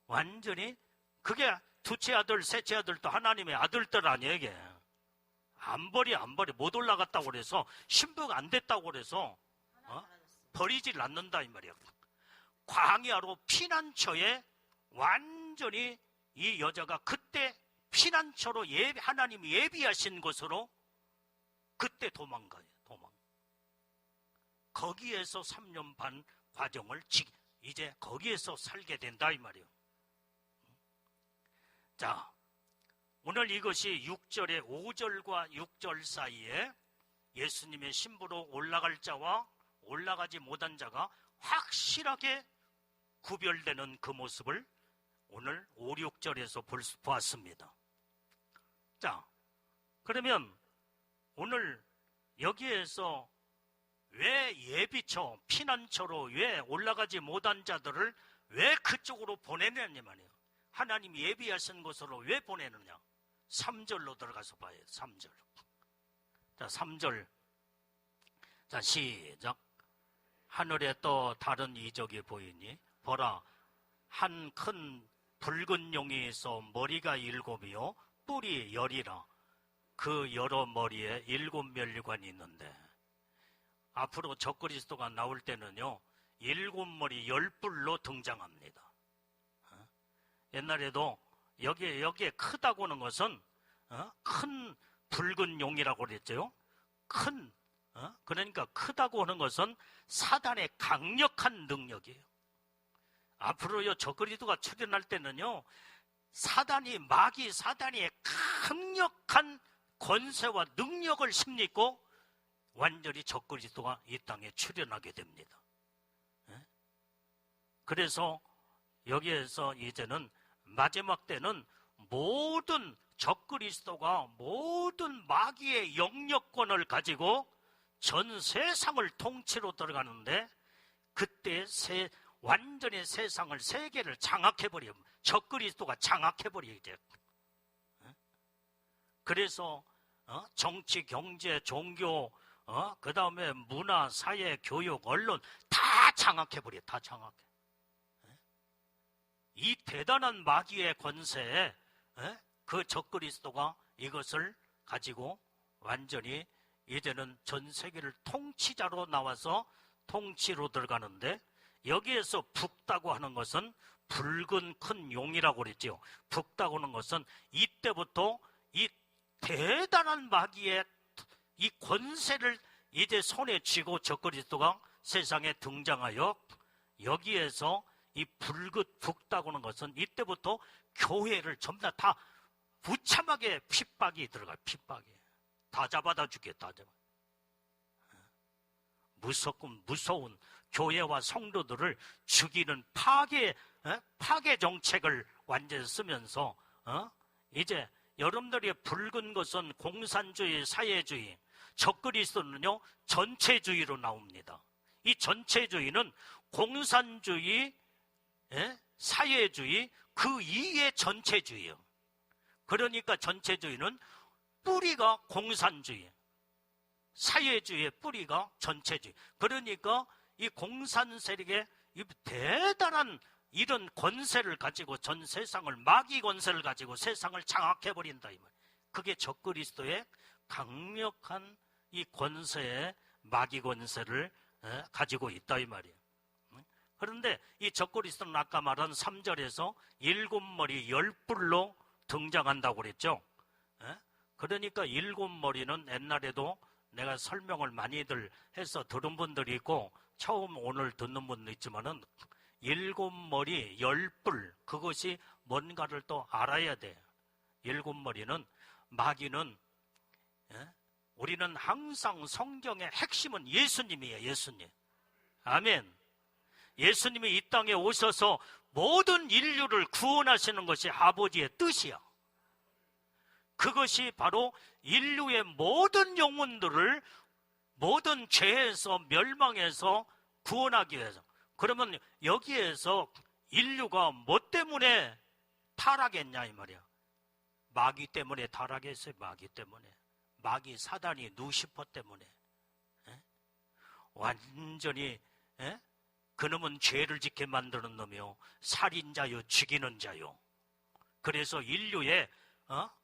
S1: 완전히 그게 둘째 아들, 셋째 아들도 하나님의 아들들 아니에요. 이게 안 버려 못 올라갔다고 그래서 신부가 안 됐다고 그래서 버리질 않는다 이 말이야. 광야로 피난처에 완전히 이 여자가 그때 피난처로 하나님이 예비하신 곳으로 그때 도망가요. 거기에서 3년 반 과정을 이제 거기에서 살게 된다 이 말이에요. 자, 오늘 이것이 6절에 5절과 6절 사이에 예수님의 신부로 올라갈 자와 올라가지 못한 자가 확실하게 구별되는 그 모습을 오늘 5, 6절에서 보았습니다. 자, 그러면 오늘 여기에서 왜 예비처, 피난처로 왜 올라가지 못한 자들을 왜 그쪽으로 보내느냐 말이에요. 하나님이 예비하신 곳으로 왜 보내느냐. 3절로 들어가서 봐요. 3절. 자, 3절. 자, 시작. 하늘에 또 다른 이적이 보이니 보라, 한 큰 붉은 용이 있어 머리가 7이요 뿔이 10이라. 그 여러 머리에 7면류관이 있는데 앞으로 적그리스도가 나올 때는요 7머리 10뿔로 등장합니다. 옛날에도 여기에 크다고 하는 것은 큰 붉은 용이라고 그랬죠. 그러니까 크다고 하는 것은 사단의 강력한 능력이에요. 앞으로요 적그리스도가 출현할 때는요 사단이 강력한 권세와 능력을 힘입고 완전히 적그리스도가 이 땅에 출현하게 됩니다. 그래서 여기에서 이제는 마지막 때는 모든 적그리스도가 모든 마귀의 영역권을 가지고 전 세상을 통치로 들어가는데, 그때 완전히 세상을, 세계를 장악해버려. 적그리스도가 장악해버려 이제. 그래서 정치, 경제, 종교, 그 다음에 문화, 사회, 교육, 언론 다 장악해버려. 다 장악해. 이 대단한 마귀의 권세에 그 적그리스도가 이것을 가지고 완전히 이제는 전 세계를 통치자로 나와서 통치로 들어가는데, 여기에서 북다고 하는 것은 붉은 큰 용이라고 그랬죠. 북다고 하는 것은 이때부터 이 대단한 마귀의 이 권세를 이제 손에 쥐고 적그리스도가 세상에 등장하여, 여기에서 이 북다고 하는 것은 이때부터 교회를 전부 다 무참하게 핍박이 들어가요. 핍박이. 다 잡아다 주겠다. 무서운 교회와 성도들을 죽이는 파괴 정책을 완전히 쓰면서, 이제 여러분들이 붉은 것은 공산주의, 사회주의, 적그리스도는요 전체주의로 나옵니다. 이 전체주의는 공산주의, 사회주의, 그 이의 전체주의예요. 그러니까 전체주의는 뿌리가 공산주의, 사회주의의 뿌리가 전체주의. 그러니까 이 공산 세력의 이 대단한 이런 권세를 가지고 전 세상을, 마귀 권세를 가지고 세상을 장악해버린다 이 말. 그게 적그리스도의 강력한 이 권세의 마귀 권세를 가지고 있다 이 말이에요. 그런데 이 적그리스도는 아까 말한 3절에서 7머리 10뿔로 등장한다고 그랬죠. 그러니까 7머리는 옛날에도 내가 설명을 많이들 해서 들은 분들이 있고 처음 오늘 듣는 분도 있지만은 7머리 10뿔, 그것이 뭔가를 또 알아야 돼요. 7머리는, 마귀는, 우리는 항상 성경의 핵심은 예수님이에요. 예수님. 아멘. 예수님이 이 땅에 오셔서 모든 인류를 구원하시는 것이 아버지의 뜻이야. 그것이 바로 인류의 모든 영혼들을 모든 죄에서, 멸망에서 구원하기 위해서. 그러면 여기에서 인류가 뭐 때문에 타락했냐 이 말이야. 마귀 때문에 타락했어요. 마귀 때문에. 마귀 사단이 누시퍼 때문에. 완전히 그놈은 죄를 짓게 만드는 놈이요, 살인자요, 죽이는 자요. 그래서 인류의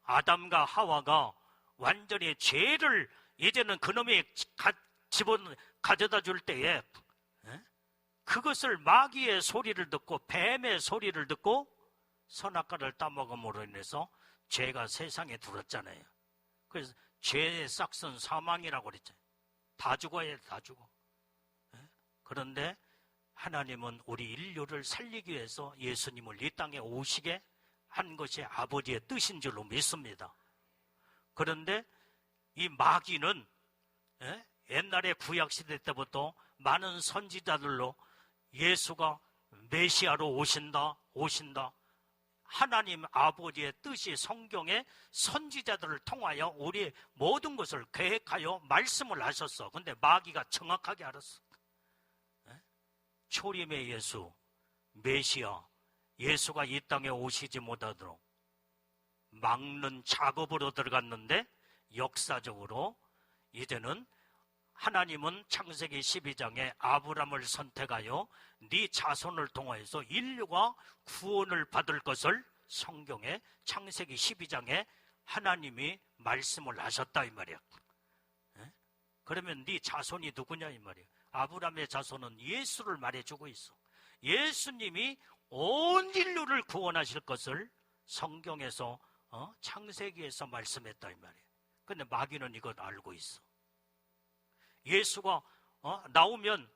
S1: 아담과 하와가 완전히 죄를 이제는 그놈이 가져다 줄 때에 그것을 마귀의 소리를 듣고 뱀의 소리를 듣고 선악과를 따먹음으로 인해서 죄가 세상에 들었잖아요. 그래서 죄의 싹은 사망이라고 그랬잖아요. 다 죽어야 해, 다 죽어. 그런데 하나님은 우리 인류를 살리기 위해서 예수님을 이 땅에 오시게 한 것이 아버지의 뜻인 줄로 믿습니다. 그런데 이 마귀는 옛날에 구약시대 때부터 많은 선지자들로 예수가 메시아로 오신다. 하나님 아버지의 뜻이 성경의 선지자들을 통하여 우리 모든 것을 계획하여 말씀을 하셨어. 근데 마귀가 정확하게 알았어. 초림의 예수, 메시아, 예수가 이 땅에 오시지 못하도록 막는 작업으로 들어갔는데, 역사적으로 이제는 하나님은 창세기 12장에 아브람을 선택하여 네 자손을 통하여서 인류가 구원을 받을 것을 성경의 창세기 12장에 하나님이 말씀을 하셨다 이 말이야. 그러면 네 자손이 누구냐 이 말이야. 아브람의 자손은 예수를 말해주고 있어. 예수님이 온 인류를 구원하실 것을 성경에서 창세기에서 말씀했다 이 말이에요. 근데 마귀는 이걸 알고 있어. 예수가 나오면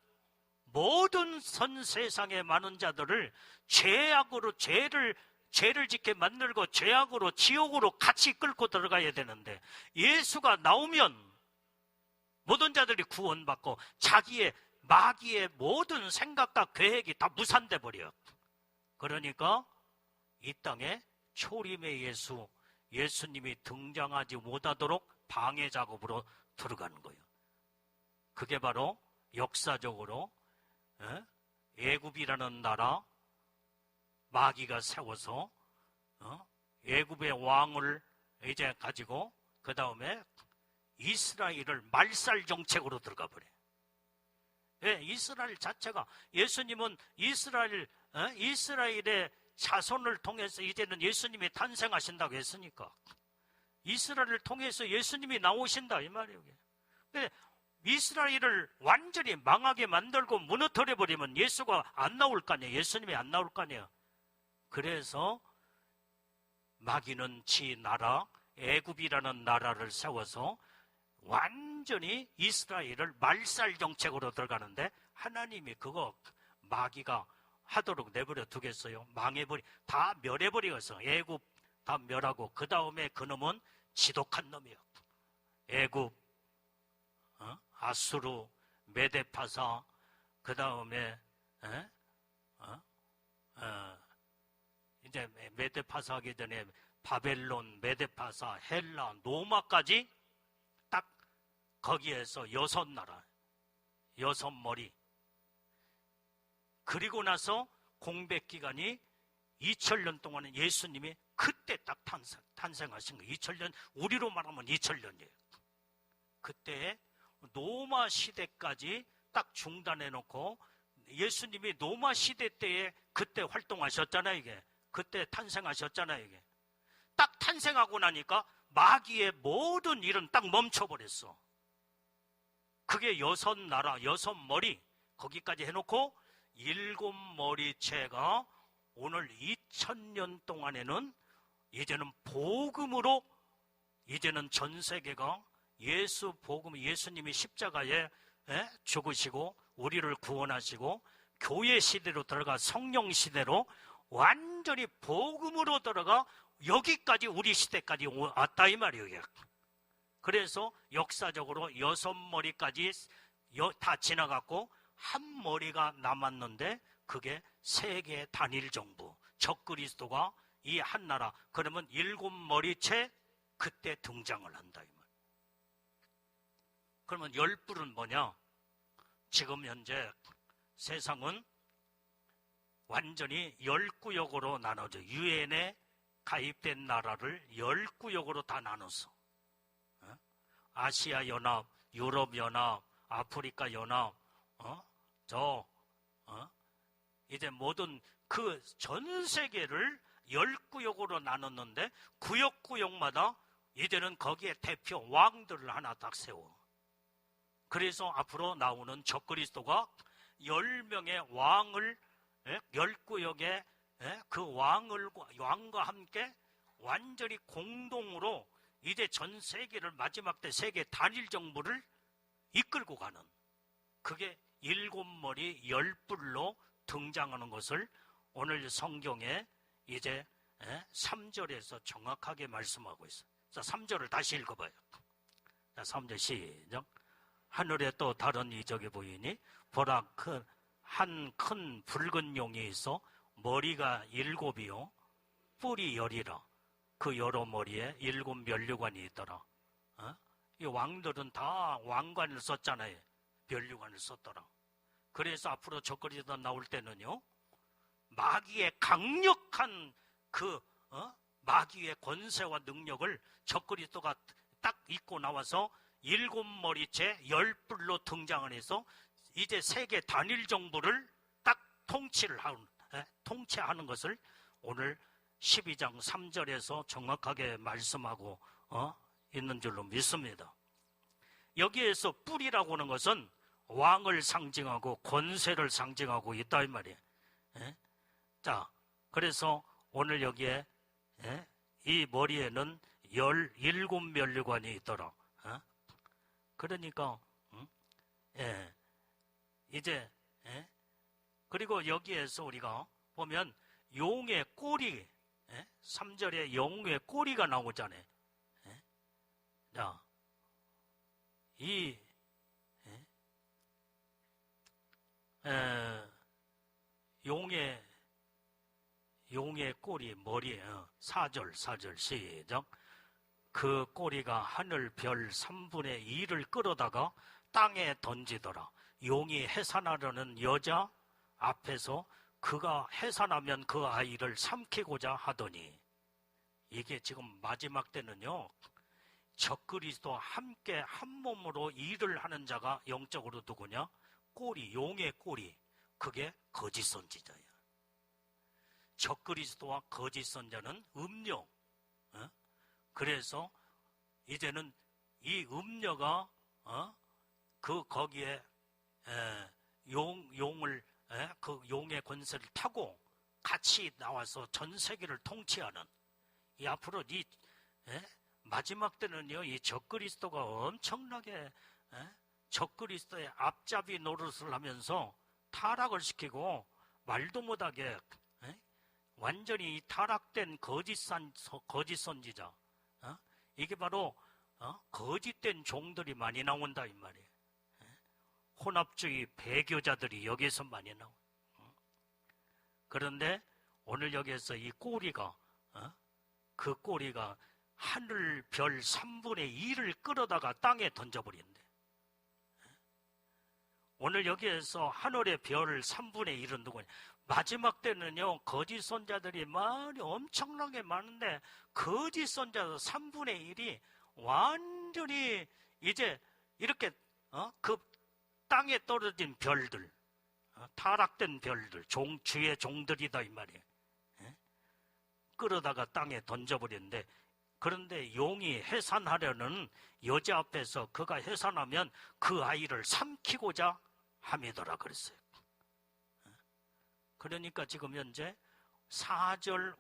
S1: 모든 선 세상의 많은 자들을 죄악으로 죄를 짓게 만들고 죄악으로 지옥으로 같이 끌고 들어가야 되는데, 예수가 나오면 모든 자들이 구원받고 자기의 마귀의 모든 생각과 계획이 다 무산돼 버려. 그러니까 이 땅에 초림의 예수님이 등장하지 못하도록 방해 작업으로 들어가는 거예요. 그게 바로 역사적으로 애굽이라는 나라 마귀가 세워서 애굽의 왕을 이제 가지고 그 다음에 이스라엘을 말살 정책으로 들어가 버려요. 예, 이스라엘 자체가 예수님은 이스라엘의 자손을 통해서 이제는 예수님이 탄생하신다고 했으니까 이스라엘을 통해서 예수님이 나오신다 이 말이에요. 근데 이스라엘을 완전히 망하게 만들고 무너뜨려 버리면 예수가 안 나올 거 아니에요. 예수님이 안 나올 거 아니에요. 그래서 마귀는 지 나라 애굽이라는 나라를 세워서 완전히 이스라엘을 말살 정책으로 들어가는데 하나님이 그거 마귀가 하도록 내버려 두겠어요? 다 멸해버리겠어. 애굽 다 멸하고 그 다음에 그놈은 지독한 놈이요. 애굽, 아수르, 메데파사, 그 다음에 이제 메데파사 하기 전에 바벨론, 메데파사, 헬라, 로마까지 딱 거기에서 6나라, 6머리. 그리고 나서 공백기간이 2000년 동안은 예수님이 그때 딱 탄생하신 거예요. 2000년, 우리로 말하면 2000년이에요. 그때 로마 시대까지 딱 중단해 놓고 예수님이 로마 시대 때에 그때 활동하셨잖아요, 이게. 그때 탄생하셨잖아요, 이게. 딱 탄생하고 나니까 마귀의 모든 일은 딱 멈춰버렸어. 그게 6나라, 6머리, 거기까지 해놓고 7머리체가 오늘 2000년 동안에는 이제는 복음으로 이제는 전 세계가 예수님이 십자가에 죽으시고 우리를 구원하시고 교회 시대로 들어가 성령 시대로 완전히 복음으로 들어가 여기까지 우리 시대까지 왔다 이 말이에요. 그래서 역사적으로 6머리까지 다 지나갔고 한 머리가 남았는데 그게 세계 단일 정부 적그리스도가 이 한 나라 그러면 7머리째 그때 등장을 한다 이 말. 그러면 열불은 뭐냐? 지금 현재 세상은 완전히 10구역으로 나눠져. 유엔에 가입된 나라를 10구역으로 다 나눴어. 아시아 연합, 유럽 연합, 아프리카 연합, 이제 모든 그 전 세계를 10구역으로 나눴는데 구역마다 이제는 거기에 대표 왕들을 하나 딱 세워. 그래서 앞으로 나오는 적그리스도가 10명의 왕을 10구역에 그 왕과 함께 완전히 공동으로 이제 전 세계를 마지막 때 세계 단일 정부를 이끌고 가는 그게 7머리 10뿔로 등장하는 것을 오늘 성경에 이제 3절에서 정확하게 말씀하고 있어요. 자, 3절을 다시 읽어봐요. 자, 3절 시작. 하늘에 또 다른 이적이 보이니 보라 한 큰 붉은 용이 있어 머리가 7이요 뿔이 10이라. 그 여러 머리에 7 면류관이 있더라. 이 왕들은 다 왕관을 썼잖아요. 면류관을 썼더라. 그래서 앞으로 적그리스도 나올 때는요 마귀의 강력한 그 마귀의 권세와 능력을 적그리스도가 딱 입고 나와서 7머리째 10뿔로 등장을 해서 이제 세계 단일 정부를 딱 통치하는 것을 오늘 12장 3절에서 정확하게 말씀하고 있는 줄로 믿습니다. 여기에서 뿔이라고 하는 것은 왕을 상징하고 권세를 상징하고 있다 이 말이에요. 자, 그래서 오늘 여기에 이 머리에는 17면류관이 있더라. 그러니까 이제 그리고 여기에서 우리가 보면 용의 꼬리 3절에 용의 꼬리가 나오잖아요. 자, 이 용의 꼬리, 머리, 4절 시작. 그 꼬리가 하늘 별 3분의 2를 끌어다가 땅에 던지더라. 용이 해산하려는 여자 앞에서 그가 해산하면 그 아이를 삼키고자 하더니, 이게 지금 마지막 때는요, 적그리스도와 함께 한 몸으로 일을 하는 자가 영적으로 누구냐? 꼬리, 용의 꼬리. 그게 거짓 선지자야. 적그리스도와 거짓 선자는 음녀. 그래서 이제는 이 음녀가 거기에 용을 그 용의 권세를 타고 같이 나와서 전 세계를 통치하는, 이 앞으로 이 마지막 때는요, 이 적그리스도가 엄청나게 적그리스도의 앞잡이 노릇을 하면서 타락을 시키고 말도 못하게 완전히 타락된 거짓 선지자, 이게 바로 거짓된 종들이 많이 나온다 이 말이에요. 혼합주의 배교자들이 여기에서 많이 나와요. 그런데 오늘 여기에서 이 꼬리가 그 꼬리가 하늘 별 3분의 2를 끌어다가 땅에 던져버린대. 오늘 여기에서 하늘의 별 3분의 1은 누구냐? 마지막 때는요, 거짓 선자들이 많이 엄청나게 많은데, 거짓 선자 3분의 1이 완전히 이제 이렇게 그 땅에 떨어진 별들, 타락된 별들, 주의 종들이다 이 말이에요. 끌어다가 땅에 던져버렸는데, 그런데 용이 해산하려는 여자 앞에서 그가 해산하면 그 아이를 삼키고자 함이더라 그랬어요. 그러니까 지금 현재 4절,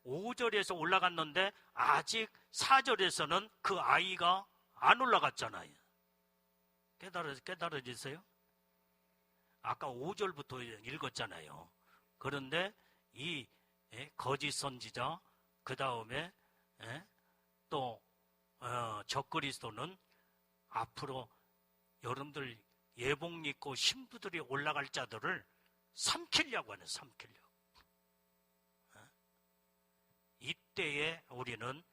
S1: 5절에서 올라갔는데 아직 4절에서는 그 아이가 안 올라갔잖아요. 깨달아지세요? 아까 5절부터 읽었잖아요. 그런데 이 거짓 선지자, 그 다음에 또 적그리스도는 앞으로 여러분들 예복 입고 신부들이 올라갈 자들을 삼키려고 하는, 삼키려고. 이때에 우리는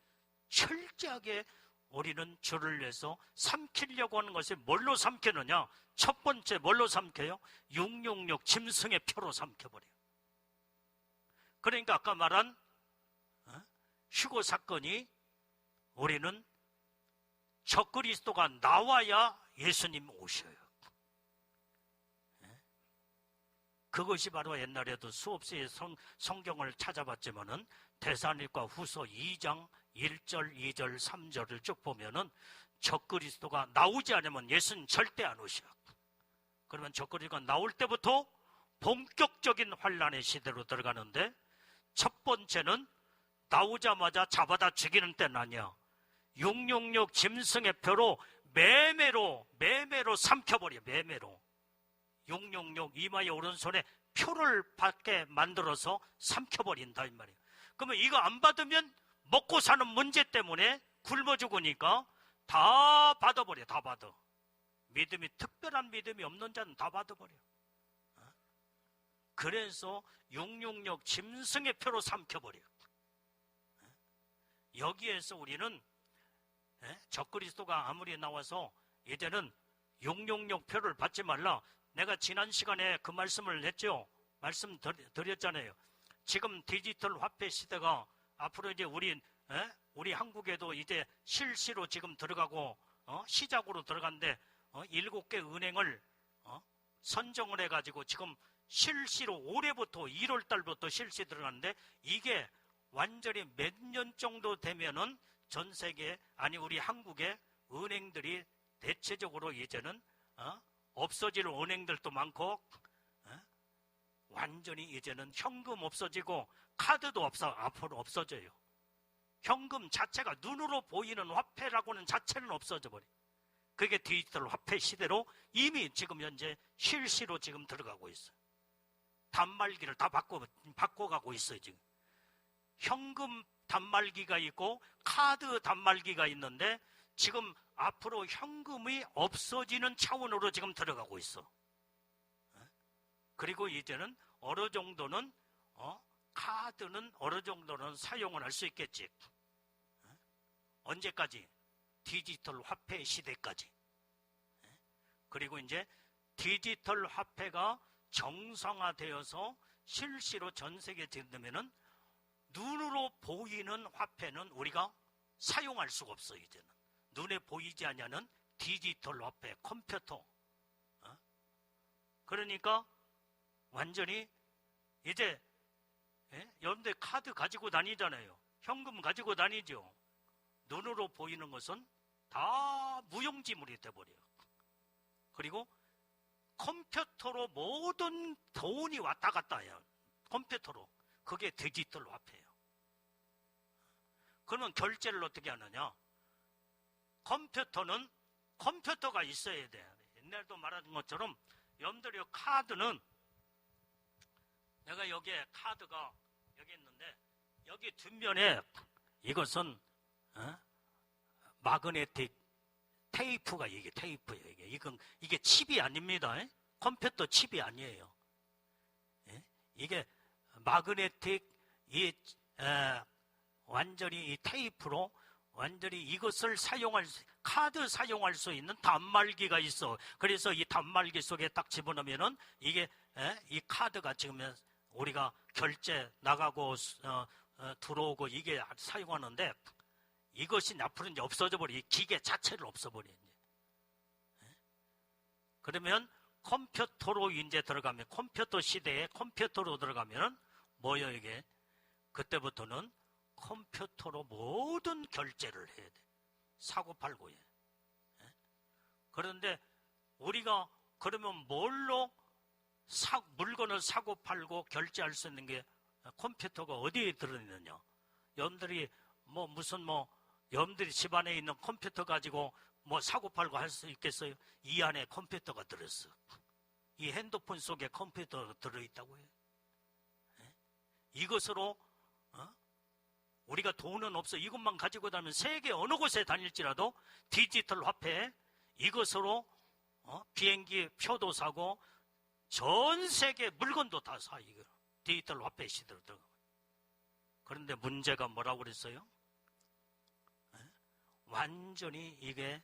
S1: 철저하게 우리는 주를 위해서 삼키려고 하는 것이 뭘로 삼키느냐? 첫 번째 뭘로 삼켜요? 666 짐승의 표로 삼켜버려요. 그러니까 아까 말한 휴거 사건이, 우리는 적그리스도가 나와야 예수님 오셔요. 그것이 바로 옛날에도 수없이 성경을 찾아봤지만은 데살로니가 후서 2장 1절, 2절, 3절을 쭉 보면은 적그리스도가 나오지 않으면 예수는 절대 안 오셔. 그러면 적그리스도가 나올 때부터 본격적인 환란의 시대로 들어가는데, 첫 번째는 나오자마자 잡아다 죽이는 때는 아니야. 666 짐승의 표로 매매로 삼켜버려. 매매로 666 이마의 오른손에 표를 받게 만들어서 삼켜버린다 이 말이에요. 그러면 이거 안 받으면 먹고 사는 문제 때문에 굶어 죽으니까 다 받아버려. 다 받아. 믿음이, 특별한 믿음이 없는 자는 다 받아버려. 그래서 666 짐승의 표로 삼켜버려. 여기에서 우리는 적그리스도가 아무리 나와서 이제는 666 표를 받지 말라. 내가 지난 시간에 그 말씀을 했죠. 말씀 드렸잖아요. 지금 디지털 화폐 시대가 앞으로 이제 우리 한국에도 이제 실시로 지금 들어가고 시작으로 들어간데 7개 은행을 선정을 해가지고 지금 실시로 올해부터 1월 달부터 실시 들어가는데, 이게 완전히 몇 년 정도 되면은 전 세계, 아니 우리 한국의 은행들이 대체적으로 이제는 없어질 은행들도 많고, 완전히 이제는 현금 없어지고 카드도 앞으로 없어져요. 현금 자체가, 눈으로 보이는 화폐라고는 자체는 없어져 버려. 그게 디지털 화폐 시대로 이미 지금 현재 실시로 지금 들어가고 있어요. 단말기를 다 바꿔가고 있어요. 지금 현금 단말기가 있고 카드 단말기가 있는데, 지금 앞으로 현금이 없어지는 차원으로 지금 들어가고 있어. 그리고 이제는 어느 정도는 카드는 어느 정도는 사용을 할 수 있겠지. 언제까지? 디지털 화폐 시대까지. 그리고 이제 디지털 화폐가 정상화되어서 실시로 전 세계에 된다면은 눈으로 보이는 화폐는 우리가 사용할 수가 없어. 이제는 눈에 보이지 않냐는 디지털 화폐, 컴퓨터. 그러니까 완전히 이제 여러분들 카드 가지고 다니잖아요. 현금 가지고 다니죠. 눈으로 보이는 것은 다 무용지물이 돼버려요. 그리고 컴퓨터로 모든 돈이 왔다 갔다 해요. 컴퓨터로. 그게 디지털 화폐예요. 그러면 결제를 어떻게 하느냐? 컴퓨터는 컴퓨터가 있어야 돼. 옛날도 말한 것처럼 여러분들이 카드는 내가 여기에 카드가 여기 있는데 여기 뒷면에 이것은 마그네틱 테이프가 이게 테이프예요. 이게 칩이 아닙니다. 컴퓨터 칩이 아니에요. 이게 마그네틱 완전히 이 테이프로 완전히 이것을 카드 사용할 수 있는 단말기가 있어. 그래서 이 단말기 속에 딱 집어넣으면은 이게 이 카드가 지금 우리가 결제 나가고 들어오고 이게 사용하는데 이것이 앞으로 이제 없어져 버려. 이 기계 자체를 없어버려. 그러면 컴퓨터로 이제 들어가면 컴퓨터 시대에 컴퓨터로 들어가면은 뭐예요 이게? 그때부터는 컴퓨터로 모든 결제를 해야 돼. 사고 팔고 해. 그런데 우리가 그러면 뭘로 물건을 사고 팔고 결제할 수 있는 게 컴퓨터가 어디에 들어있느냐? 여러분들이 여러분들이 집안에 있는 컴퓨터 가지고 사고 팔고 할 수 있겠어요? 이 안에 컴퓨터가 들어있어. 이 핸드폰 속에 컴퓨터가 들어있다고 해요. 이것으로 우리가 돈은 없어. 이것만 가지고 다니면 세계 어느 곳에 다닐지라도 디지털 화폐 이것으로 비행기 표도 사고 전 세계 물건도 다 사. 이거 디지털 화폐 시대로 들어가. 그런데 문제가 뭐라고 그랬어요? 완전히 이게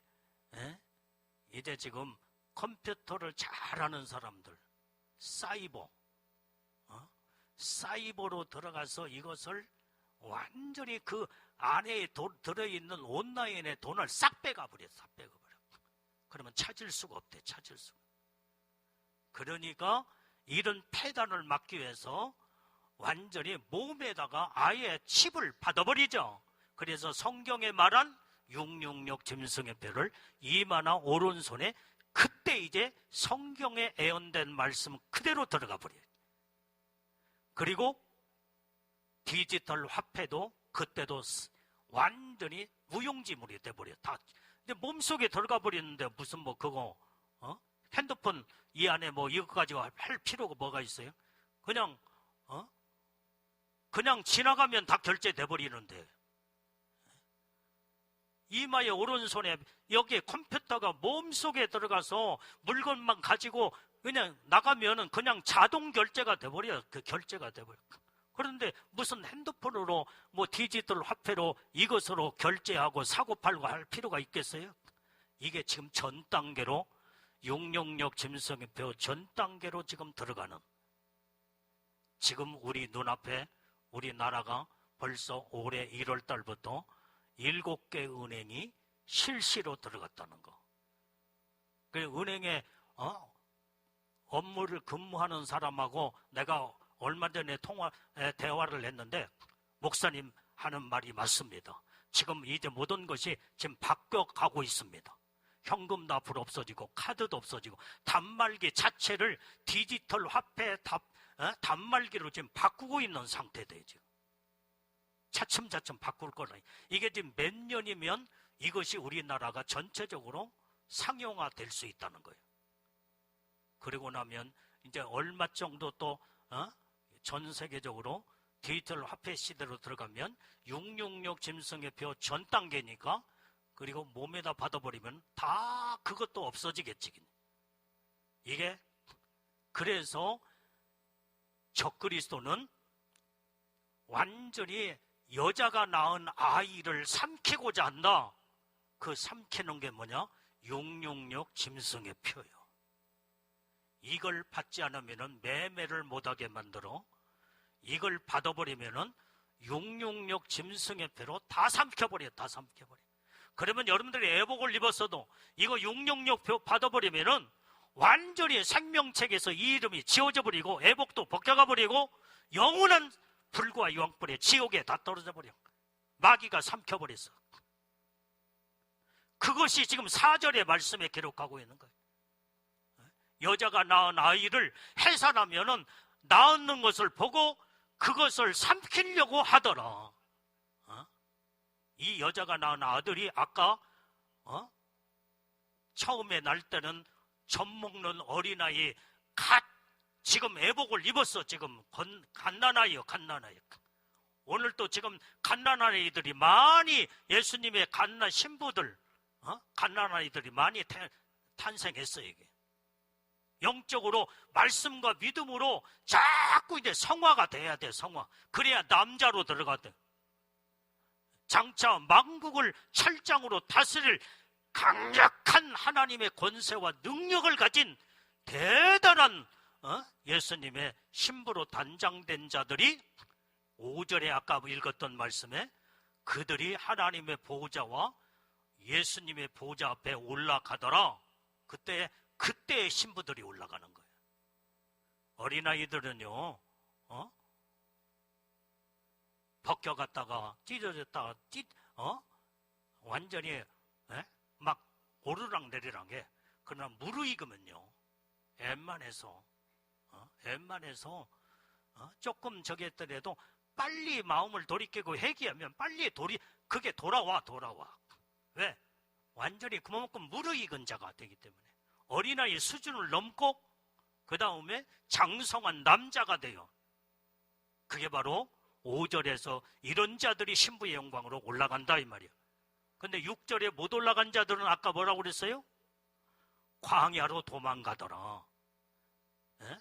S1: 이제 지금 컴퓨터를 잘하는 사람들 사이버로 들어가서 이것을 완전히 그 안에 들어있는 온라인의 돈을 싹 빼가버려. 그러면 찾을 수가 없대. 그러니까 이런 폐단을 막기 위해서 완전히 몸에다가 아예 칩을 받아버리죠. 그래서 성경에 말한 666 짐승의 뼈를 이마나 오른손에 그때 이제 성경에 애언된 말씀 그대로 들어가 버려요. 그리고 디지털 화폐도 그때도 완전히 무용지물이 돼버려요. 다. 근데 몸속에 들어가 버리는데 무슨 그거 핸드폰 이 안에 이거 가지고 할 필요가 뭐가 있어요? 그냥 지나가면 다 결제돼 버리는데 이마에 오른손에 여기에 컴퓨터가 몸속에 들어가서 물건만 가지고 그냥 나가면은 그냥 자동 결제가 돼버려요. 그 결제가 돼버려. 그런데 무슨 핸드폰으로 디지털 화폐로 이것으로 결제하고 사고 팔고 할 필요가 있겠어요? 이게 지금 전 단계로 666 짐승의 표 전 단계로 지금 들어가는 지금 우리 눈앞에 우리나라가 벌써 올해 1월 달부터 7개 은행이 실시로 들어갔다는 거. 그 은행에 업무를 근무하는 사람하고 내가 얼마 전에 대화를 했는데 목사님 하는 말이 맞습니다. 지금 이제 모든 것이 지금 바뀌어가고 있습니다. 현금도 앞으로 없어지고 카드도 없어지고 단말기 자체를 디지털 화폐 단말기로 지금 바꾸고 있는 상태돼요. 지금. 차츰차츰 바꿀 거라. 이게 지금 몇 년이면 이것이 우리나라가 전체적으로 상용화될 수 있다는 거예요. 그리고 나면 이제 얼마 정도 또 전 세계적으로 디지털 화폐 시대로 들어가면 666 짐승의 표 전 단계니까 그리고 몸에다 받아버리면 다 그것도 없어지겠지. 이게 그래서 적그리스도는 완전히 여자가 낳은 아이를 삼키고자 한다. 그 삼키는 게 뭐냐? 666 짐승의 표요. 이걸 받지 않으면 매매를 못하게 만들어. 이걸 받아버리면 666 짐승의 표로 다 삼켜버려. 다 삼켜버려. 그러면 여러분들이 애복을 입었어도 이거 666 표 받아버리면 완전히 생명책에서 이 이름이 지워져 버리고 애복도 벗겨가 버리고 영원한 불과 유황불에 지옥에 다 떨어져 버려. 마귀가 삼켜버렸어. 그것이 지금 4절의 말씀에 기록하고 있는 거예요. 여자가 낳은 아이를 해산하면은 낳는 것을 보고 그것을 삼키려고 하더라. 이 여자가 낳은 아들이 아까 처음에 날 때는 젖 먹는 어린아이 지금 애복을 입었어. 지금 갓난아이요. 갓난아이. 오늘 또 지금 갓난아이들이 많이 예수님의 갓난 신부들 갓난아이들이 많이 탄생했어요. 이게 영적으로 말씀과 믿음으로 자꾸 이제 성화가 돼야 돼. 성화. 그래야 남자로 들어가대. 장차 만국을 철장으로 다스릴 강력한 하나님의 권세와 능력을 가진 대단한 예수님의 신부로 단장된 자들이 5절에 아까 읽었던 말씀에 그들이 하나님의 보좌와 예수님의 보좌 앞에 올라가더라. 그때의 신부들이 올라가는 거예요. 어린아이들은요 벗겨갔다가 찢어졌다가 완전히 막 오르락내리락 해. 그러나 무르익으면요 웬만해서 조금 저기 했더라도 빨리 마음을 돌이키고 회개하면 빨리 그게 돌아와. 왜? 완전히 그만큼 무르익은 자가 되기 때문에 어린아이 수준을 넘고 그 다음에 장성한 남자가 돼요. 그게 바로 5절에서 이런 자들이 신부의 영광으로 올라간다 이 말이야. 근데 6절에 못 올라간 자들은 아까 뭐라고 그랬어요? 광야로 도망가더라.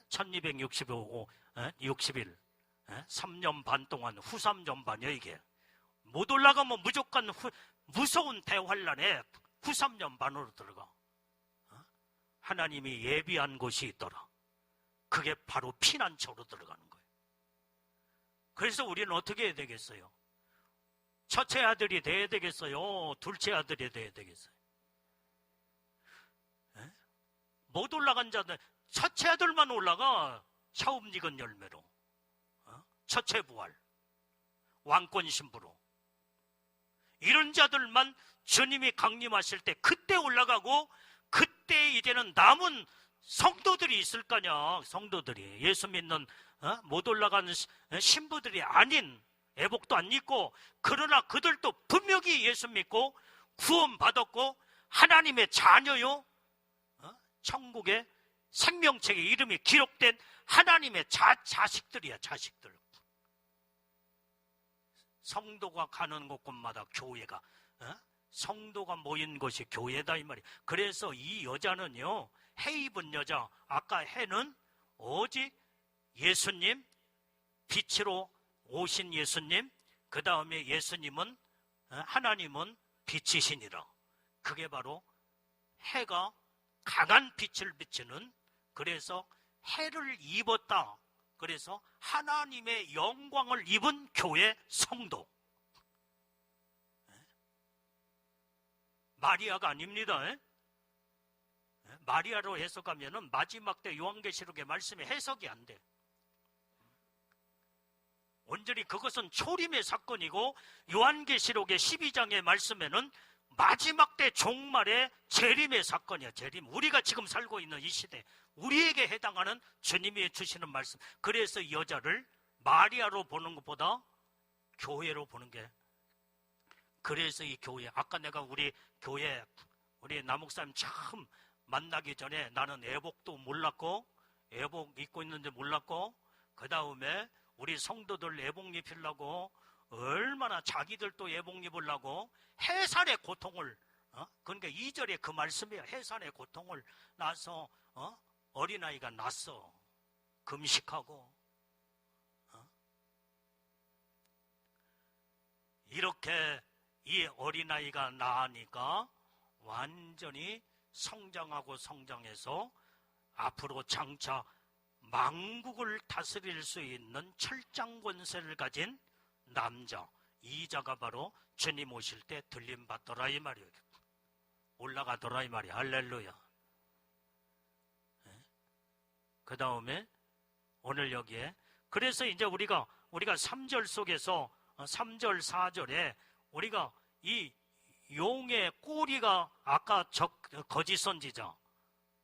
S1: 1265, 60일 3년 반 동안 후삼년 반이야 이게. 못 올라가면 무조건 무서운 대환란에 후삼년 반으로 들어가. 하나님이 예비한 곳이 있더라. 그게 바로 피난처로 들어가는 거예요. 그래서 우리는 어떻게 해야 되겠어요? 첫째 아들이 돼야 되겠어요? 둘째 아들이 돼야 되겠어요? 못 올라간 자들, 첫째 아들만 올라가. 샤움직은 열매로 첫째 부활 왕권 신부로 이런 자들만 주님이 강림하실 때 그때 올라가고 그때 이제는 남은 성도들이 있을 거냐. 성도들이 예수 믿는 못 올라가는 신부들이 아닌 애복도 안 입고 그러나 그들도 분명히 예수 믿고 구원 받았고 하나님의 자녀요. 천국의 생명책에 이름이 기록된 하나님의 자식들이야. 자식들. 성도가 가는 곳곳마다 교회가 성도가 모인 곳이 교회다 이 말이에요. 그래서 이 여자는요 해 입은 여자. 아까 해는 오직 예수님 빛으로 오신 예수님 그 다음에 예수님은 하나님은 빛이시니라. 그게 바로 해가 강한 빛을 비추는 그래서 해를 입었다. 그래서 하나님의 영광을 입은 교회 성도. 마리아가 아닙니다. 마리아로 해석하면 마지막 때 요한계시록의 말씀이 해석이 안 돼. 온전히 그것은 초림의 사건이고 요한계시록의 12장의 말씀에는 마지막 때 종말의 재림의 사건이야. 재림. 우리가 지금 살고 있는 이 시대 우리에게 해당하는 주님이 주시는 말씀. 그래서 이 여자를 마리아로 보는 것보다 교회로 보는 게 그래서 이 교회 아까 내가 우리 교회 우리 남목사님 처음 만나기 전에 나는 애복도 몰랐고 애복 입고 있는지 몰랐고 그 다음에 우리 성도들 애복 입히려고 얼마나 자기들도 애복 입으려고 해산의 고통을 그러니까 2절에 그 말씀이에요. 해산의 고통을 나서 어린아이가 낳았어. 금식하고 이렇게 이 어린아이가 나으니까 완전히 성장하고 성장해서 앞으로 장차 만국을 다스릴 수 있는 철장 권세를 가진 남자, 이자가 바로 주님 오실 때 들림받더라 이 말이에요. 올라가더라 이 말이에요. 할렐루야. 그 다음에 오늘 여기에 그래서 이제 우리가 3절 속에서 3절 4절에 우리가 이 용의 꼬리가 아까 거짓 선지자,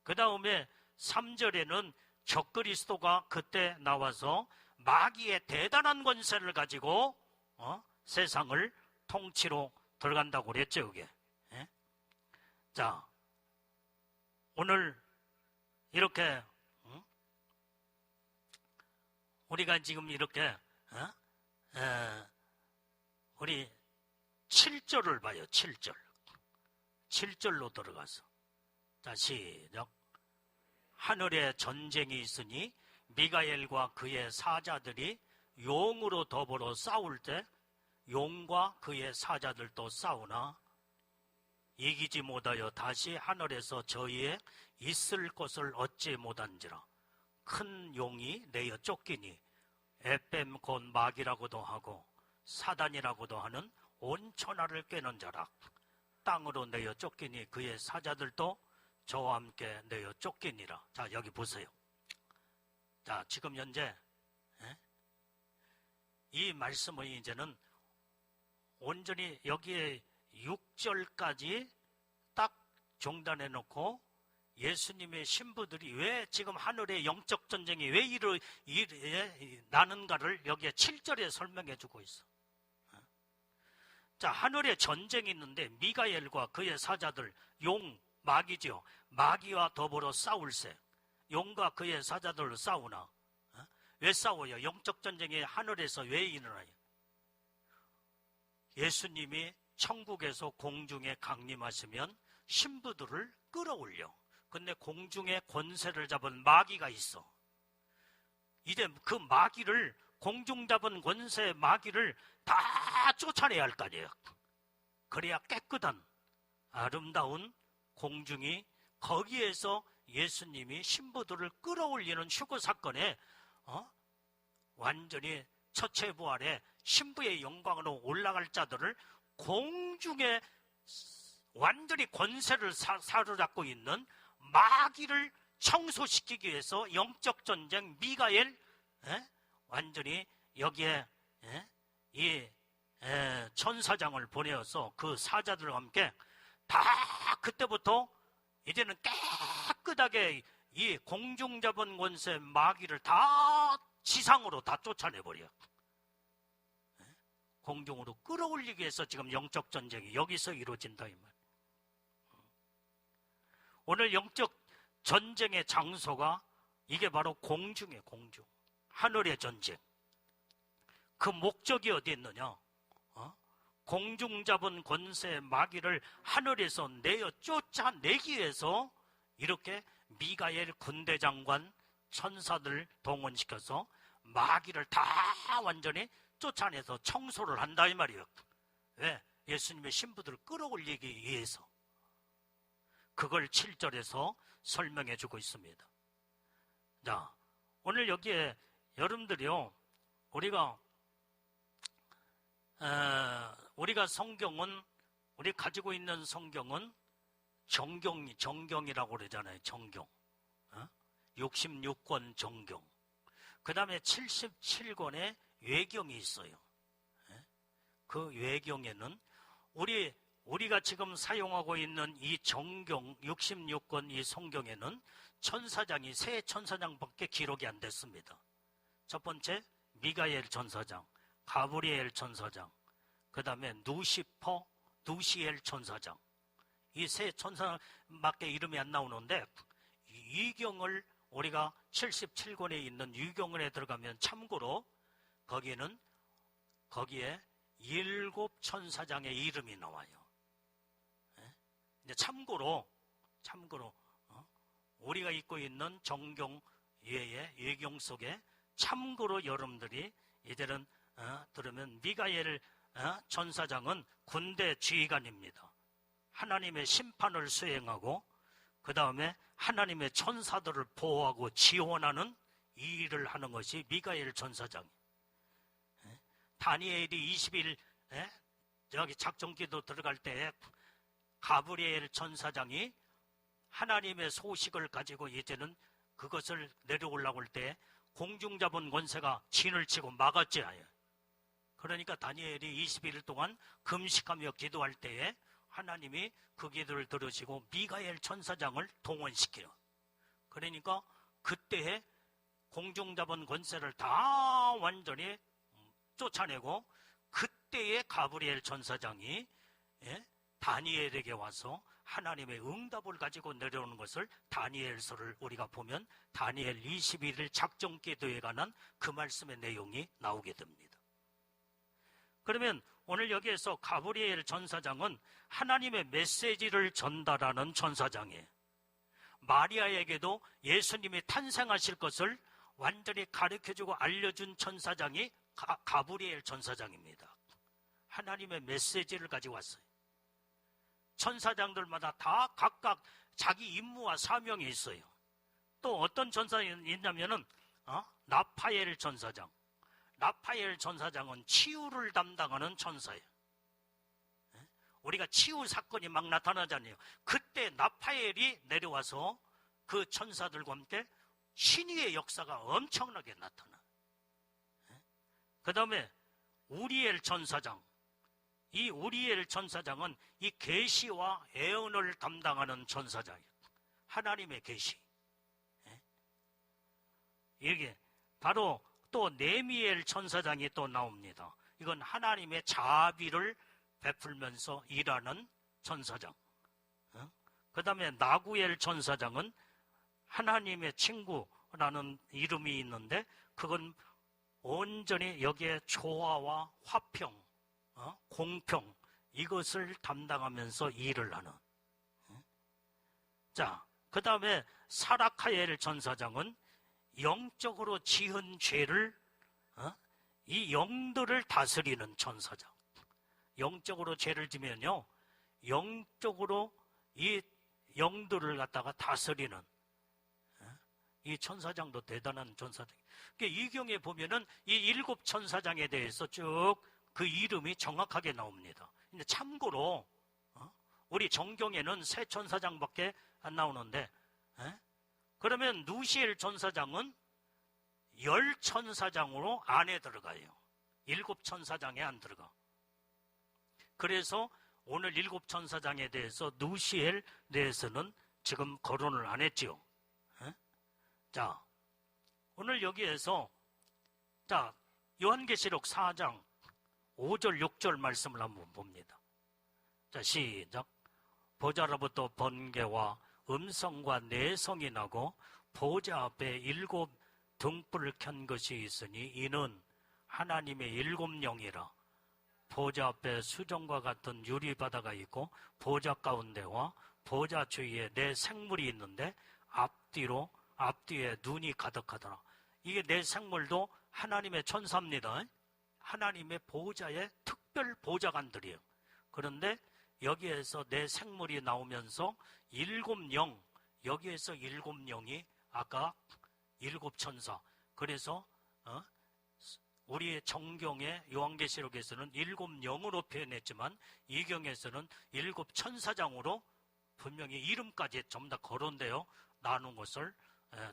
S1: 그 다음에 3절에는 적그리스도가 그때 나와서 마귀의 대단한 권세를 가지고 세상을 통치로 들어간다고 그랬죠. 그게. 자, 오늘 이렇게 우리가 지금 이렇게 우리 7절을 봐요. 7절. 7절로 들어가서 자, 시작. 하늘에 전쟁이 있으니 미가엘과 그의 사자들이 용으로 더불어 싸울 때 용과 그의 사자들도 싸우나 이기지 못하여 다시 하늘에서 저희의 있을 것을 얻지 못한지라. 큰 용이 내어 쫓기니 에뱀 곧 마귀라고도 하고 사단이라고도 하는 온 천하를 꿰는 자라. 땅으로 내어 쫓기니 그의 사자들도 저와 함께 내어 쫓기니라. 자, 여기 보세요. 자, 지금 현재 이 말씀을 이제는 온전히 여기에 6절까지 딱 종단해 놓고 예수님의 신부들이 왜 지금 하늘의 영적 전쟁이 왜 나는가를 여기에 7절에 설명해 주고 있어. 자, 하늘에 전쟁이 있는데 미가엘과 그의 사자들, 용, 마귀죠. 마귀와 더불어 싸울세. 용과 그의 사자들로 싸우나. 왜 싸워요? 영적 전쟁이 하늘에서 왜 일어나요? 예수님이 천국에서 공중에 강림하시면 신부들을 끌어올려. 근데 공중에 권세를 잡은 마귀가 있어. 이제 그 마귀를, 공중 잡은 권세 마귀를 다 쫓아내야 할 거 아니에요. 그래야 깨끗한 아름다운 공중이, 거기에서 예수님이 신부들을 끌어올리는 휴거 사건에 완전히 처체 부활에 신부의 영광으로 올라갈 자들을 공중에 완전히 권세를 사로잡고 있는 마귀를 청소시키기 위해서 영적 전쟁 미가엘 완전히 여기에 이 천사장을 보내어서 그 사자들과 함께 다 그때부터 이제는 깨끗하게 이 공중 잡은 권세 마귀를 다 지상으로 다 쫓아내버려. 공중으로 끌어올리기 위해서 지금 영적 전쟁이 여기서 이루어진다 이 말. 오늘 영적 전쟁의 장소가 이게 바로 공중이에요. 공중. 하늘의 전쟁. 그 목적이 어디 있느냐? 공중 잡은 권세 마귀를 하늘에서 내어 쫓아내기 위해서 이렇게 미가엘 군대장관 천사들 동원시켜서 마귀를 다 완전히 쫓아내서 청소를 한다 이 말이에요. 왜? 예수님의 신부들을 끌어올리기 위해서. 그걸 7절에서 설명해 주고 있습니다. 자, 오늘 여기에 여러분들이요, 우리가 성경은, 우리 가지고 있는 성경은 정경이라고 그러잖아요. 정경. 66권 정경. 그 다음에 77권의 외경이 있어요. 그 외경에는 우리가 지금 사용하고 있는 이 정경 66권 이 성경에는 천사장이 세 천사장밖에 기록이 안 됐습니다. 첫 번째 미가엘 천사장, 가브리엘 천사장, 그 다음에 누시엘 천사장. 이 세 천사밖에 이름이 안 나오는데 유경을 우리가 77권에 있는 유경을에 들어가면 참고로 거기에 7 천사장의 이름이 나와요. 이제 참고로 우리가 읽고 있는 정경 외에 외경 속에 참고로 여러분들이 이제는 들으면 미가엘 천사장은 군대 지휘관입니다. 하나님의 심판을 수행하고 그 다음에 하나님의 천사들을 보호하고 지원하는 이 일을 하는 것이 미가엘 천사장이에요. 다니엘이 20일 여기 작전기도 들어갈 때 가브리엘 천사장이 하나님의 소식을 가지고 이제는 그것을 내려올라올 때 공중잡은 권세가 진을 치고 막았지. 그러니까 다니엘이 21일 동안 금식하며 기도할 때에 하나님이 그 기도를 들으시고 미가엘 천사장을 동원시켜요. 그러니까 그때에 공중잡은 권세를 다 완전히 쫓아내고 그때에 가브리엘 천사장이 다니엘에게 와서 하나님의 응답을 가지고 내려오는 것을 다니엘서를 우리가 보면 다니엘 21일 작전기도에 관한 그 말씀의 내용이 나오게 됩니다. 그러면 오늘 여기에서 가브리엘 천사장은 하나님의 메시지를 전달하는 천사장이에요. 마리아에게도 예수님이 탄생하실 것을 완전히 가르쳐주고 알려준 천사장이 가브리엘 천사장입니다. 하나님의 메시지를 가지고 왔어요. 천사장들마다 다 각각 자기 임무와 사명이 있어요. 또 어떤 천사장이 있냐면은 라파엘 천사장. 라파엘 천사장은 치유를 담당하는 천사예요. 우리가 치유 사건이 막 나타나잖아요. 그때 라파엘이 내려와서 그 천사들과 함께 신위의 역사가 엄청나게 나타나. 그 다음에 우리엘 천사장. 이 우리엘 천사장은 이 계시와 예언을 담당하는 천사장이에요. 하나님의 계시. 이게 바로 또 네미엘 천사장이 또 나옵니다. 이건 하나님의 자비를 베풀면서 일하는 천사장. 그 다음에 나구엘 천사장은 하나님의 친구라는 이름이 있는데 그건 온전히 여기에 조화와 화평, 공평 이것을 담당하면서 일을 하는. 자, 그 다음에 사라카엘 천사장은 영적으로 지은 죄를 이 영들을 다스리는 천사장. 영적으로 죄를 지면요, 영적으로 이 영들을 갖다가 다스리는 이 천사장도 대단한 천사장. 그러니까 이 경에 보면은 이 7 천사장에 대해서 쭉 그 이름이 정확하게 나옵니다. 근데 참고로 우리 정경에는 3 천사장밖에 안 나오는데, 그러면 누시엘 천사장은 10 천사장으로 안에 들어가요. 7 천사장에 안 들어가. 그래서 오늘 7 천사장에 대해서 누시엘 대해서는 지금 거론을 안 했지요. 자, 오늘 여기에서 자 요한계시록 4장 5절 6절 말씀을 한번 봅니다. 자, 시작. 보좌로부터 번개와 음성과 내성이 나고 보좌 앞에 7 등불을 켠 것이 있으니 이는 하나님의 7 영이라. 보좌 앞에 수정과 같은 유리바다가 있고 보좌 가운데와 보좌 주위에 네 생물이 있는데 앞뒤에 눈이 가득하더라. 이게 네 생물도 하나님의 천사입니다. 하나님의 보좌의 특별 보좌관들이에요. 그런데 여기에서 네 생물이 나오면서 7 영, 여기에서 7 영이 아까 7 천사. 그래서 우리의 정경의 요한계시록에서는 7 영으로 표현했지만 이 경에서는 7 천사장으로 분명히 이름까지 전부 다 거론되어 나눈 것을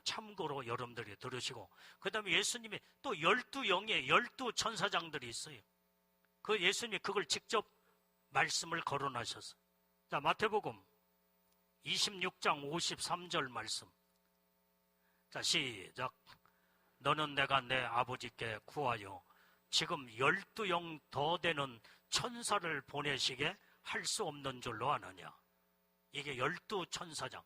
S1: 참고로 여러분들이 들으시고, 그 다음에 예수님이 또 12영의 12 천사장들이 있어요. 그 예수님이 그걸 직접 말씀을 거론하셨어요. 자, 마태복음 26장 53절 말씀. 자, 시작. 너는 내가 내 아버지께 구하여 지금 12영 더 되는 천사를 보내시게 할 수 없는 줄로 아느냐. 이게 12 천사장.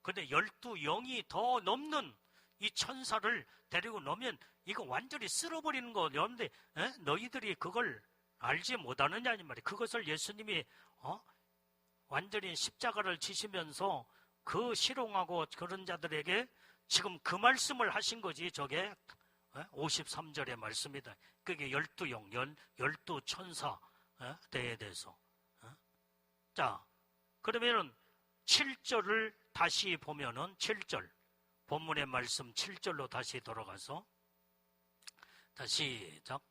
S1: 근데 12영이 더 넘는 이 천사를 데리고 놓으면 이거 완전히 쓸어버리는 거. 그런데 너희들이 그걸 알지 못하느냐 이 말이에요. 그것을 예수님이 완전히 십자가를 지시면서 그 실용하고 그런 자들에게 지금 그 말씀을 하신 거지. 저게 53절의 말씀이다. 그게 12영, 12 천사. 때에 대해서. 자, 그러면은 7절을 다시 보면은 7절 본문의 말씀 7절로 다시 돌아가서 다시 시작.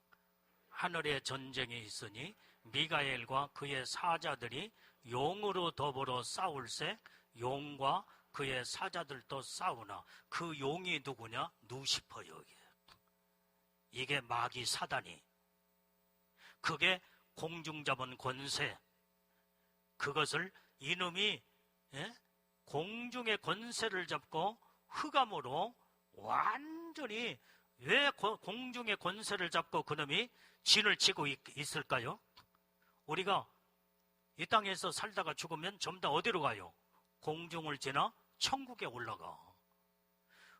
S1: 하늘에 전쟁이 있으니 미가엘과 그의 사자들이 용으로 더불어 싸울세 용과 그의 사자들도 싸우나 그 용이 누구냐? 누시퍼요. 이게 마귀 사단이, 그게 공중 잡은 권세, 그것을 이놈이 공중의 권세를 잡고 흑암으로 완전히, 왜 공중의 권세를 잡고 그놈이 진을 치고 있을까요? 우리가 이 땅에서 살다가 죽으면 전부 다 어디로 가요? 공중을 지나 천국에 올라가.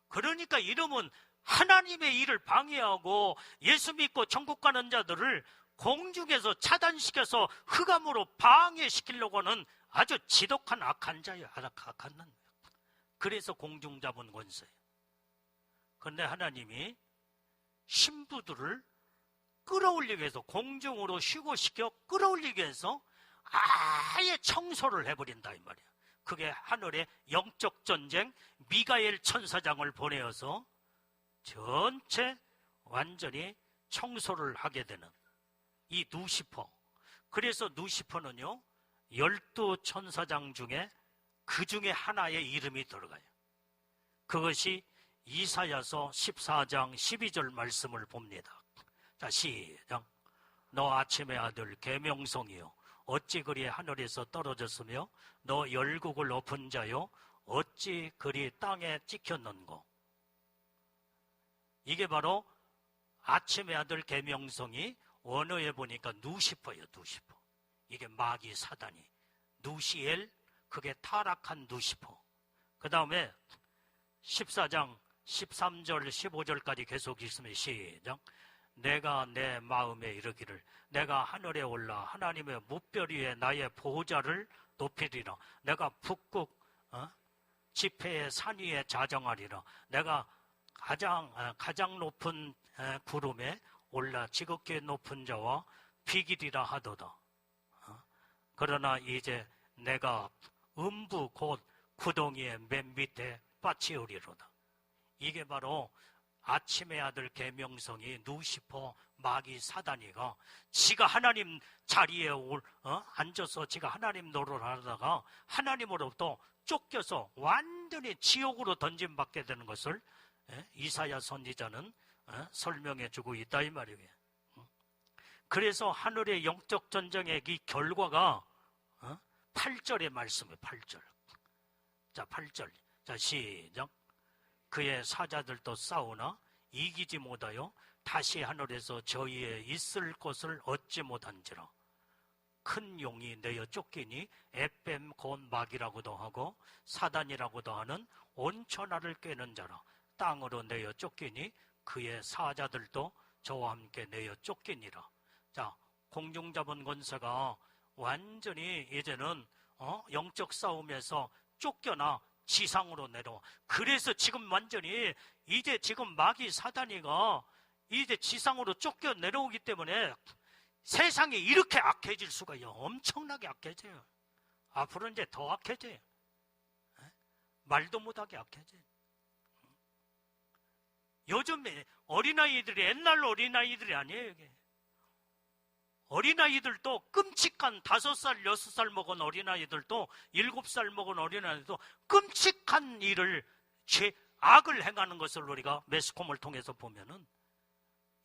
S1: 그러니까 이놈은 하나님의 일을 방해하고 예수 믿고 천국 가는 자들을 공중에서 차단시켜서 흑암으로 방해시키려고 하는 아주 지독한 악한 자예요. 악한 놈. 그래서 공중 잡은 권세예요. 그런데 하나님이 신부들을 끌어올리기 위해서, 공중으로 휴고시켜 끌어올리기 위해서 아예 청소를 해버린다 이 말이야. 그게 하늘의 영적 전쟁 미가엘 천사장을 보내어서 전체 완전히 청소를 하게 되는 이 누시퍼. 그래서 누시퍼는요 12천사장 중에 그 중에 하나의 이름이 들어가요. 그것이 이사야서 14장 12절 말씀을 봅니다. 자, 시작. 너 아침의 아들 계명성이요 어찌 그리 하늘에서 떨어졌으며 너 열국을 엎은 자요 어찌 그리 땅에 찍혔는고. 이게 바로 아침의 아들 계명성이 원어에 보니까 누시퍼예요. 누시퍼. 이게 마귀 사단이 누시엘, 그게 타락한 누시퍼. 그 다음에 14장 13절 15절까지 계속 있으면 시작. 내가 내 마음에 이르기를 내가 하늘에 올라 하나님의 무별 위에 나의 보호자를 높이리라. 내가 북극 지폐의 산 위에 자정하리라. 내가 가장 높은 구름에 올라 지극히 높은 자와 비기리라 하도다. 그러나 이제 내가 음부 곧 구덩이의 맨 밑에 빠치우리로다. 이게 바로 아침의 아들 계명성이 누시퍼 마귀 사단이가 지가 하나님 자리에 앉아서 지가 하나님 노릇을 하다가 하나님으로부터 쫓겨서 완전히 지옥으로 던짐받게 되는 것을 이사야 선지자는 설명해 주고 있다 이 말이에요. 그래서 하늘의 영적 전쟁의 이 결과가 8절의 말씀이에요. 8절. 자, 8절. 자, 시작. 그의 사자들도 싸우나 이기지 못하여 다시 하늘에서 저희의 있을 곳을 얻지 못한지라. 큰 용이 내어 쫓기니 에뱀 곧 마귀라고도 하고 사단이라고도 하는 온 천하를 꿰는 자라. 땅으로 내어 쫓기니 그의 사자들도 저와 함께 내어 쫓기니라. 자, 공중 잡은 권세가 완전히 이제는 영적 싸움에서 쫓겨나 지상으로 내려와. 그래서 지금 완전히 이제 지금 마귀 사단이가 이제 지상으로 쫓겨 내려오기 때문에 세상이 이렇게 악해질 수가 있어요. 엄청나게 악해져요. 앞으로 이제 더 악해져요. 말도 못하게 악해져요. 요즘 어린아이들이 옛날 어린아이들이 아니에요. 이게. 어린아이들도 끔찍한 5살, 6살 먹은 어린아이들도 7살 먹은 어린아이들도 끔찍한 일을 악을 행하는 것을 우리가 매스컴을 통해서 보면은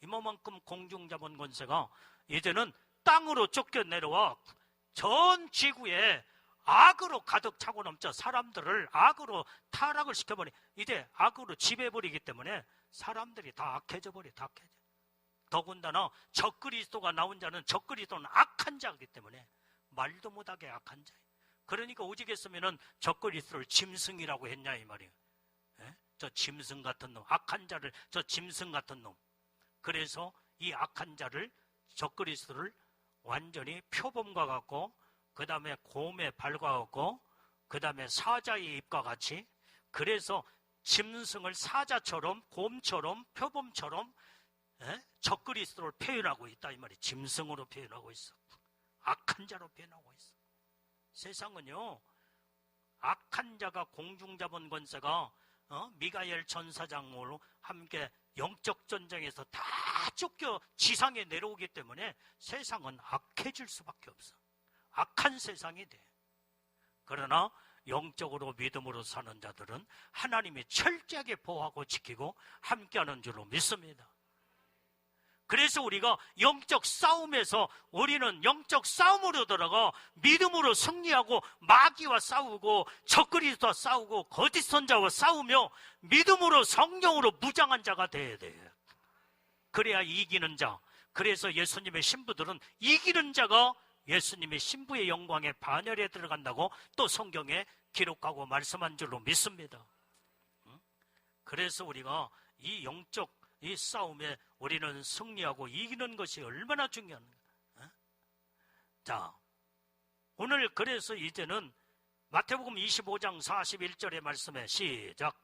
S1: 이만큼 공중 잡은 권세가 이제는 땅으로 쫓겨 내려와 전 지구에 악으로 가득 차고 넘쳐 사람들을 악으로 타락을 시켜버리, 이제 악으로 지배해버리기 때문에 사람들이 다 악해져 버려. 다 악해져. 더군다나 적그리스도가 나온 자는 적그리스도는 악한 자이기 때문에 말도 못하게 악한 자예요. 그러니까 오직했으면은 적그리스도를 짐승이라고 했냐 이 말이에요. 저 짐승 같은 놈, 악한 자를 저 짐승 같은 놈. 그래서 이 악한 자를 적그리스도를 완전히 표범과 같고 그 다음에 곰의 발과 같고 그 다음에 사자의 입과 같이, 그래서 짐승을 사자처럼 곰처럼 표범처럼 적그리스도를 표현하고 있다 이 말이. 짐승으로 표현하고 있어. 악한 자로 변하고 있어. 세상은요, 악한 자가 공중 잡은 권세가 미가엘 천사장으로 함께 영적 전쟁에서 다 쫓겨 지상에 내려오기 때문에 세상은 악해질 수밖에 없어. 악한 세상이 돼. 그러나 영적으로 믿음으로 사는 자들은 하나님이 철저하게 보호하고 지키고 함께하는 줄로 믿습니다. 그래서 우리가 영적 싸움에서 우리는 영적 싸움으로 들어가 믿음으로 승리하고 마귀와 싸우고 적그리스도와 싸우고 거짓 선자와 싸우며 믿음으로 성령으로 무장한 자가 돼야 돼요. 그래야 이기는 자. 그래서 예수님의 신부들은 이기는 자가 예수님의 신부의 영광의 반열에 들어간다고 또 성경에 기록하고 말씀한 줄로 믿습니다. 그래서 우리가 이 영적 이 싸움에 우리는 승리하고 이기는 것이 얼마나 중요한가. 자, 오늘 그래서 이제는 마태복음 25장 41절의 말씀에 시작.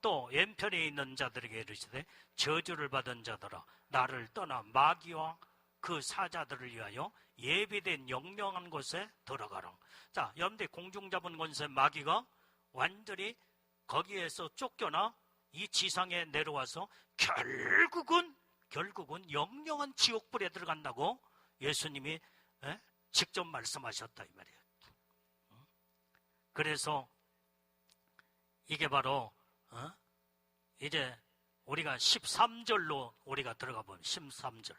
S1: 또 왼편에 있는 자들에게 이르시되 저주를 받은 자들아 나를 떠나 마귀와 그 사자들을 위하여 예비된 영영한 곳에 들어가라. 자, 여러분들 공중 잡은 권세 마귀가 완전히 거기에서 쫓겨나 이 지상에 내려와서 결국은 영영한 지옥불에 들어간다고 예수님이 직접 말씀하셨다 이 말이에요. 그래서 이게 바로 이제 우리가 13절로 우리가 들어가 보면 13절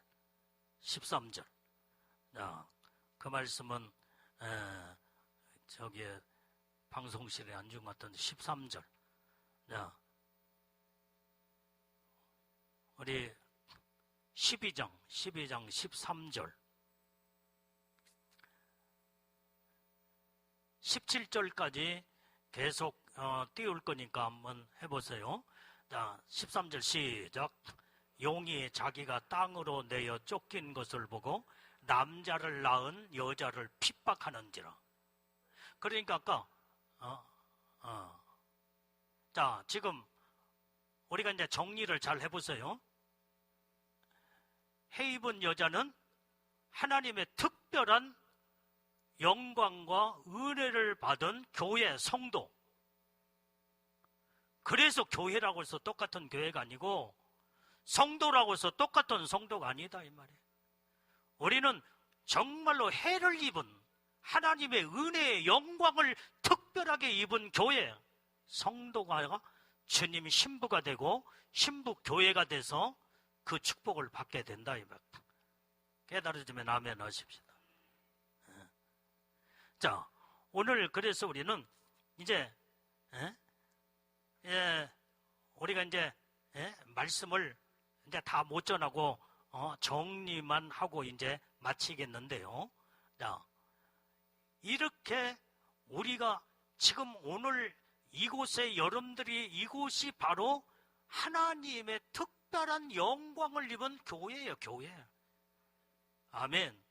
S1: 그 말씀은 저기에 방송실에 안 준 것 같은데 13절. 우리 12장 13절 17절까지 계속 띄울 거니까 한번 해보세요. 자, 13절 시작. 용이 자기가 땅으로 내어 쫓긴 것을 보고 남자를 낳은 여자를 핍박하는지라. 그러니까 아까 자, 지금 우리가 이제 정리를 잘 해보세요. 해 입은 여자는 하나님의 특별한 영광과 은혜를 받은 교회 성도. 그래서 교회라고 해서 똑같은 교회가 아니고 성도라고 해서 똑같은 성도가 아니다 이 말이에요. 우리는 정말로 해를 입은 하나님의 은혜의 영광을 특별하게 입은 교회 성도가 주님이 신부가 되고 신부 교회가 돼서 그 축복을 받게 된다 이 말. 깨달아지면 아멘 하십시다. 자, 오늘 그래서 우리는 이제 우리가 이제 말씀을 이제 다 못 전하고 정리만 하고 이제 마치겠는데요. 자, 이렇게 우리가 지금 오늘 이곳에 여러분들이 이곳이 바로 하나님의 특별한 영광을 입은 교회예요, 교회. 아멘.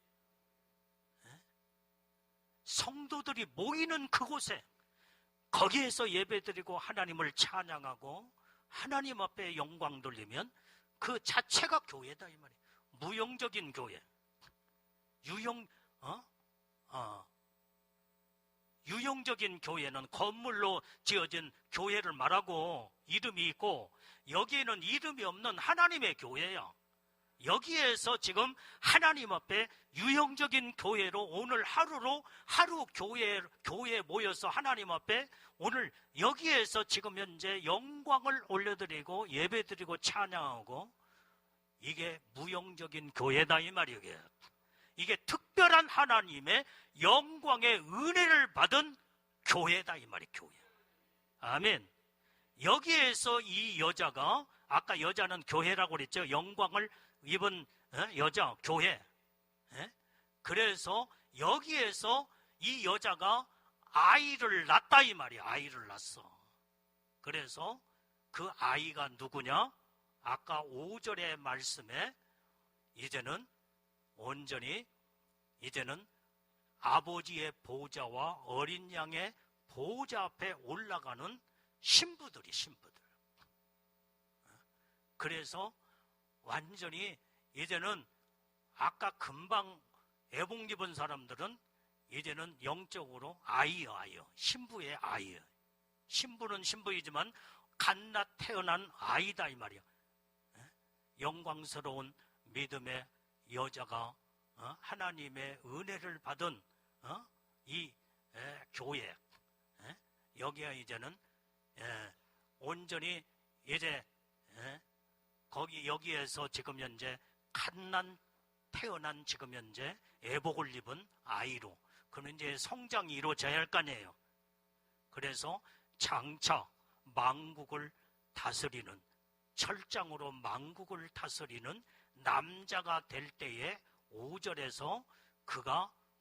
S1: 성도들이 모이는 그곳에 거기에서 예배드리고 하나님을 찬양하고 하나님 앞에 영광 돌리면 그 자체가 교회다 이 말이에요. 무용적인 교회. 유용적인 교회는 건물로 지어진 교회를 말하고 이름이 있고 여기에는 이름이 없는 하나님의 교회야. 여기에서 지금 하나님 앞에 유형적인 교회로 오늘 하루 교회에 모여서 하나님 앞에 오늘 여기에서 지금 현재 영광을 올려드리고 예배드리고 찬양하고 이게 무형적인 교회다 이 말이에요. 이게 특별한 하나님의 영광의 은혜를 받은 교회다 이 말이에요. 교회. 아멘. 여기에서 이 여자가 아까 여자는 교회라고 그랬죠. 영광을 입은 여자 교회. 그래서 여기에서 이 여자가 아이를 낳았다 이 말이야. 아이를 낳았어. 그래서 그 아이가 누구냐? 아까 5절의 말씀에 이제는 온전히 이제는 아버지의 보좌와 어린 양의 보좌 앞에 올라가는 신부들. 그래서 완전히 이제는 아까 금방 애복 입은 사람들은 이제는 영적으로 아이요. 신부의 아이요. 신부는 신부이지만 갓나 태어난 아이다 이 말이야. 영광스러운 믿음의 여자가 하나님의 은혜를 받은 이 교회, 여기에 이제는 온전히 이제 여기에서 지금 현재 갓난 태어난 지금 현재 애복을 입은 아이로, 그는 이제 성장이 이루어져야 할 거 아니에요. 그래서 장차 만국을 다스리는, 철장으로 만국을 다스리는 남자가 될 때에 5절에서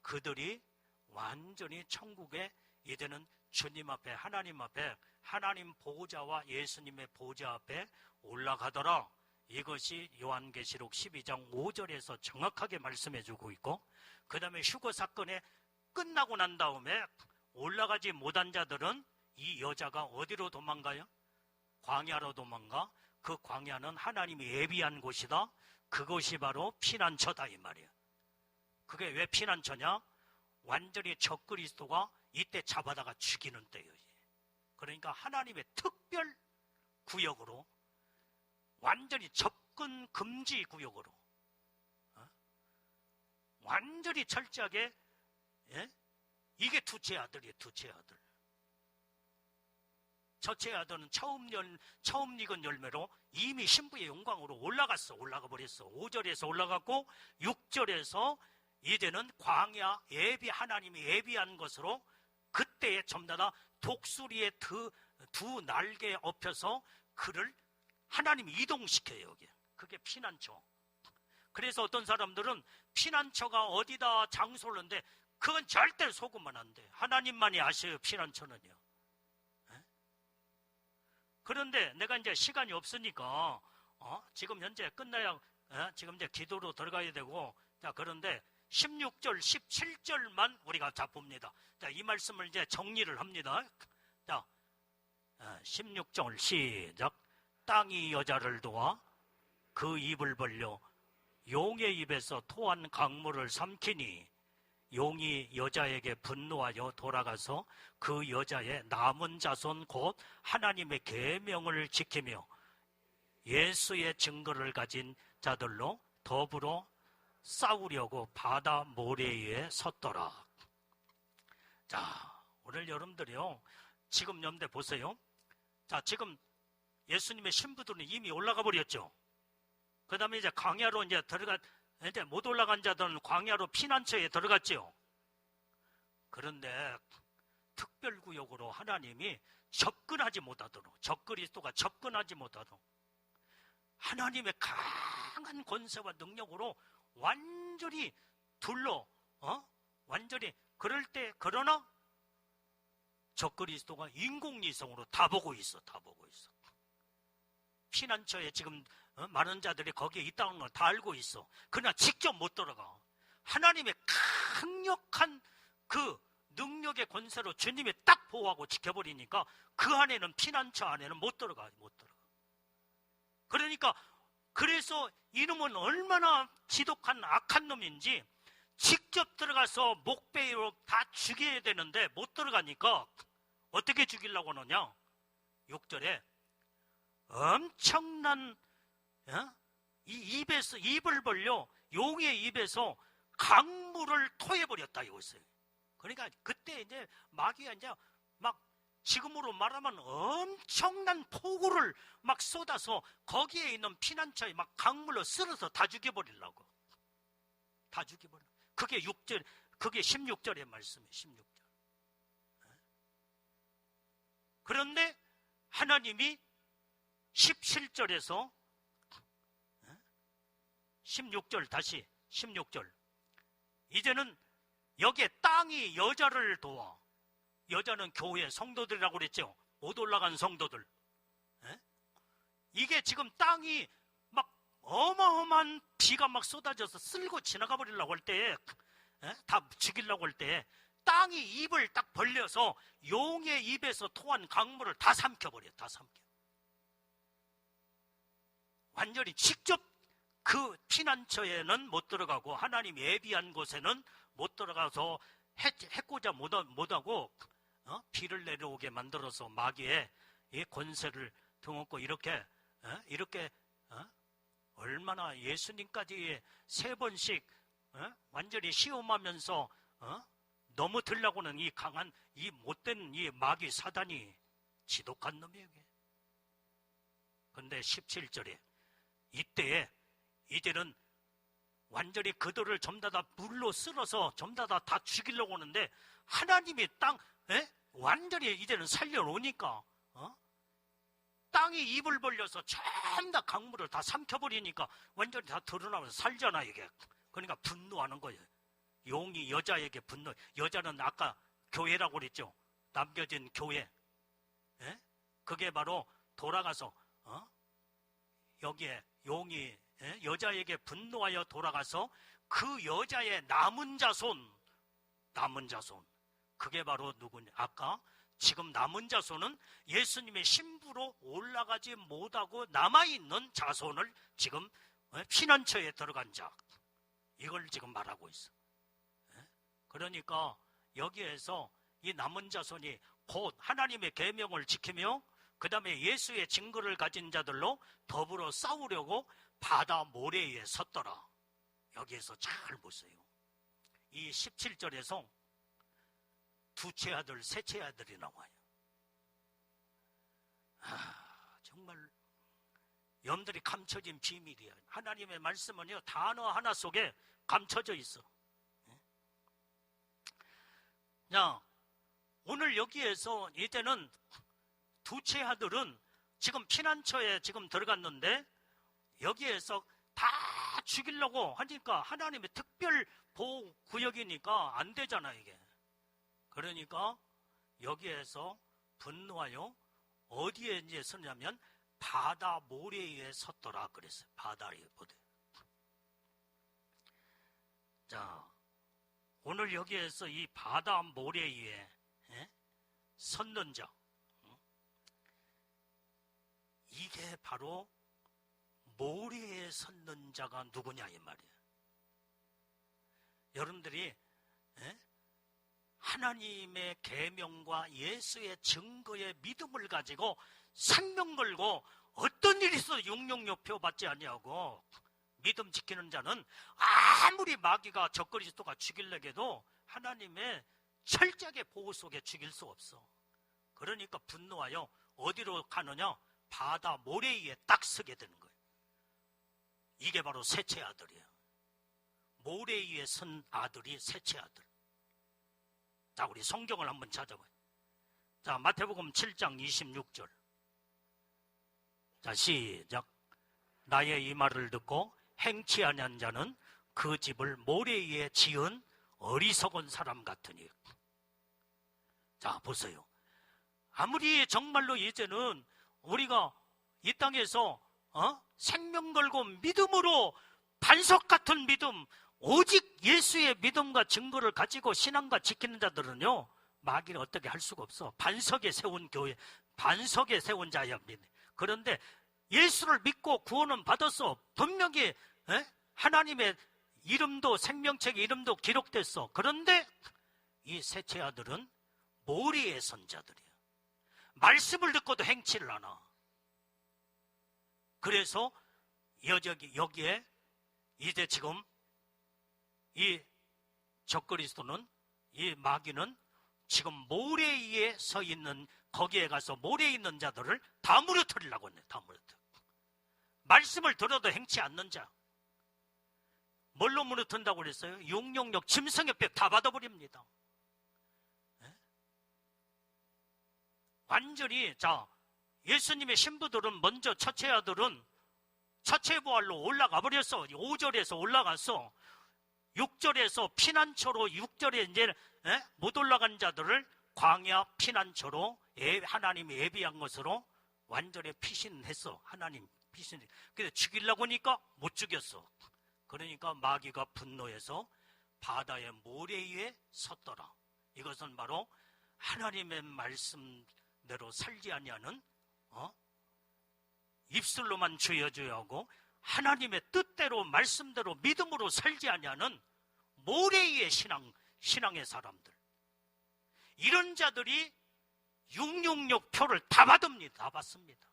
S1: 그들이 완전히 천국에 이제는 주님 앞에, 하나님 앞에, 하나님 보좌와 예수님의 보좌 앞에 올라가더라. 이것이 요한계시록 12장 5절에서 정확하게 말씀해주고 있고, 그 다음에 휴거 사건에 끝나고 난 다음에 올라가지 못한 자들은 이 여자가 어디로 도망가요? 광야로 도망가. 그 광야는 하나님이 예비한 곳이다. 그것이 바로 피난처다 이 말이에요. 그게 왜 피난처냐? 완전히 적그리스도가 이때 잡아다가 죽이는 때예요. 그러니까 하나님의 특별 구역으로, 완전히 접근 금지 구역으로, 완전히 철저하게, 이게 두째 아들이에요. 두째 아들. 첫째 아들은 처음 익은 열매로 이미 신부의 영광으로 올라가 버렸어. 5절에서 올라갔고 6절에서 이제는 광야 하나님이 예비한 것으로, 그때에 전부 다 독수리의 두 날개에 엎혀서 그를 하나님이 이동시켜요. 여기. 그게 피난처. 그래서 어떤 사람들은 피난처가 어디다 장소를 하는데 그건 절대 속으면 안 돼. 하나님만이 아셔요. 피난처는요. 그런데 내가 이제 시간이 없으니까 지금 현재 끝나야 지금 이제 기도로 들어가야 되고, 자, 그런데 16절, 17절만 우리가 봅니다. 자, 이 말씀을 이제 정리를 합니다. 자, 16절 시작. 땅이 여자를 도와 그 입을 벌려 용의 입에서 토한 강물을 삼키니 용이 여자에게 분노하여 돌아가서 그 여자의 남은 자손 곧 하나님의 계명을 지키며 예수의 증거를 가진 자들로 더불어 싸우려고 바다 모래위에 섰더라. 자, 오늘 여러분들이요, 지금 염대 보세요. 자, 지금 예수님의 신부들은 이미 올라가 버렸죠. 그 다음에 이제 광야로 이제 못 올라간 자들은 광야로 피난처에 들어갔죠. 그런데 특별구역으로 하나님이 접근하지 못하도록, 적그리스도가 접근하지 못하도록 하나님의 강한 권세와 능력으로 완전히 완전히 그러나 적그리스도가 인공위성으로 다 보고 있어. 피난처에 지금 많은 자들이 거기에 있다는 걸 다 알고 있어. 그러나 직접 못 들어가. 하나님의 강력한 그 능력의 권세로 주님이 딱 보호하고 지켜버리니까 그 안에는, 피난처 안에는 못 들어가. 그러니까 그래서 이놈은 얼마나 지독한 악한 놈인지 직접 들어가서 목베이로 다 죽여야 되는데 못 들어가니까 어떻게 죽이려고 하느냐? 6절에 엄청난 입을 벌려 용의 입에서 강물을 토해버렸다 이거였어요. 그러니까 그때 이제 마귀가 이제 막 지금으로 말하면 엄청난 폭우를 막 쏟아서 거기에 있는 피난처에 막 강물로 쓸어서 다 죽여버리려고. 다 죽여버려. 그게 16절의 말씀이에요. 16절. 그런데 하나님이 17절에서 16절, 다시 16절. 이제는 여기에 땅이 여자를 도와. 여자는 교회 성도들이라고 그랬죠. 못 올라간 성도들. 이게 지금 땅이 막 어마어마한 비가 막 쏟아져서 쓸고 지나가 버리려고 할 때, 다 죽이려고 할 때 땅이 입을 딱 벌려서 용의 입에서 토한 강물을 다 삼켜버려. 다 삼켜. 완전히 직접 그 피난처에는 못 들어가고 하나님 예비한 곳에는 못 들어가서 해코자 못하고 비를 내려오게 만들어서 마귀의 이 권세를 등없고 이렇게 얼마나 예수님까지 3번씩 완전히 시험하면서 넘어들려고는 이 강한 이 못된 이 마귀 사단이 지독한 놈이에요. 그런데 17절에 이때에 이제는 완전히 그들을 전부 다 물로 쓸어서 전부 다 죽이려고 하는데 하나님이 완전히 이제는 살려놓으니까 땅이 입을 벌려서 전부 다 강물을 다 삼켜버리니까 완전히 다 드러나면서 살잖아 이게. 그러니까 분노하는 거예요. 용이 여자에게 분노. 여자는 아까 교회라고 그랬죠. 남겨진 교회. 그게 바로 돌아가서 여기에 용이 여자에게 분노하여 돌아가서 그 여자의 남은 자손 그게 바로 누구냐? 아까 지금 남은 자손은 예수님의 신부로 올라가지 못하고 남아있는 자손을 지금 피난처에 들어간 자, 이걸 지금 말하고 있어. 그러니까 여기에서 이 남은 자손이 곧 하나님의 계명을 지키며 그 다음에 예수의 증거를 가진 자들로 더불어 싸우려고 바다 모래에 섰더라. 여기에서 잘 보세요. 이 17절에서 두째 아들, 셋째 아들이 나와요. 정말 염들이 감춰진 비밀이야. 하나님의 말씀은요, 단어 하나 속에 감춰져 있어. 자, 오늘 여기에서 이제는 두째 아들은 지금 피난처에 지금 들어갔는데 여기에서 다 죽이려고 하니까 하나님의 특별 보호 구역이니까 안 되잖아 이게. 그러니까 여기에서 분노하여 어디에 이제 서냐면 바다 모래 위에 섰더라 그랬어요. 바다 위에 모래. 자, 오늘 여기에서 이 바다 모래 위에 섰는 자, 이게 바로 모래에 섰는 자가 누구냐 이 말이에요. 여러분들이 하나님의 계명과 예수의 증거의 믿음을 가지고 생명 걸고 어떤 일이 있어도 용용요표 받지 아니하고 믿음 지키는 자는 아무리 마귀가 적그리스도가 죽이려고 하나님의 철저하게 보호 속에 죽일 수 없어. 그러니까 분노하여 어디로 가느냐? 바다 모래 위에 딱 서게 되는 거예요. 이게 바로 셋째 아들이에요. 모래 위에 선 아들이 셋째 아들. 자, 우리 성경을 한번 찾아봐요. 자, 마태복음 7장 26절. 자, 시작. 나의 이 말을 듣고 행치 아니한 자는 그 집을 모래 위에 지은 어리석은 사람 같으니. 자, 보세요. 아무리 정말로 이제는 우리가 이 땅에서 생명 걸고 믿음으로 반석 같은 믿음, 오직 예수의 믿음과 증거를 가지고 신앙과 지키는 자들은요, 마귀를 어떻게 할 수가 없어. 반석에 세운 교회, 반석에 세운 자야. 그런데 예수를 믿고 구원은 받았어. 분명히 하나님의 이름도 생명책의 이름도 기록됐어. 그런데 이 셋째 아들은 모리의 선자들이야. 말씀을 듣고도 행치를 안 하. 그래서 여기에 이제 지금 이 적그리스도는, 이 마귀는 지금 모래 위에 서 있는, 거기에 가서 모래에 있는 자들을 다 무너뜨리려고 했네. 다 무너뜨려. 말씀을 들어도 행치 않는 자. 뭘로 무너뜨린다고 그랬어요? 용용력, 짐승의 뼈 다 받아버립니다. 완전히. 자, 예수님의 신부들은 먼저 첫째 아들은 첫째 부활로 올라가 버렸어. 5절에서 올라갔어. 6절에서 피난처로, 6절에 이제 못 올라간 자들을 광야 피난처로 하나님이 예비한 것으로 완전히 피신했어. 하나님 피신. 근데 죽이려고 하니까 못 죽였어. 그러니까 마귀가 분노해서 바다의 모래 위에 섰더라. 이것은 바로 하나님의 말씀대로 살지 아니하는 입술로만 죄어줘야 하고 하나님의 뜻대로 말씀대로 믿음으로 살지 아니하는 모래 위의 신앙의 사람들, 이런 자들이 666 표를 다 받습니다. 다 받습니다.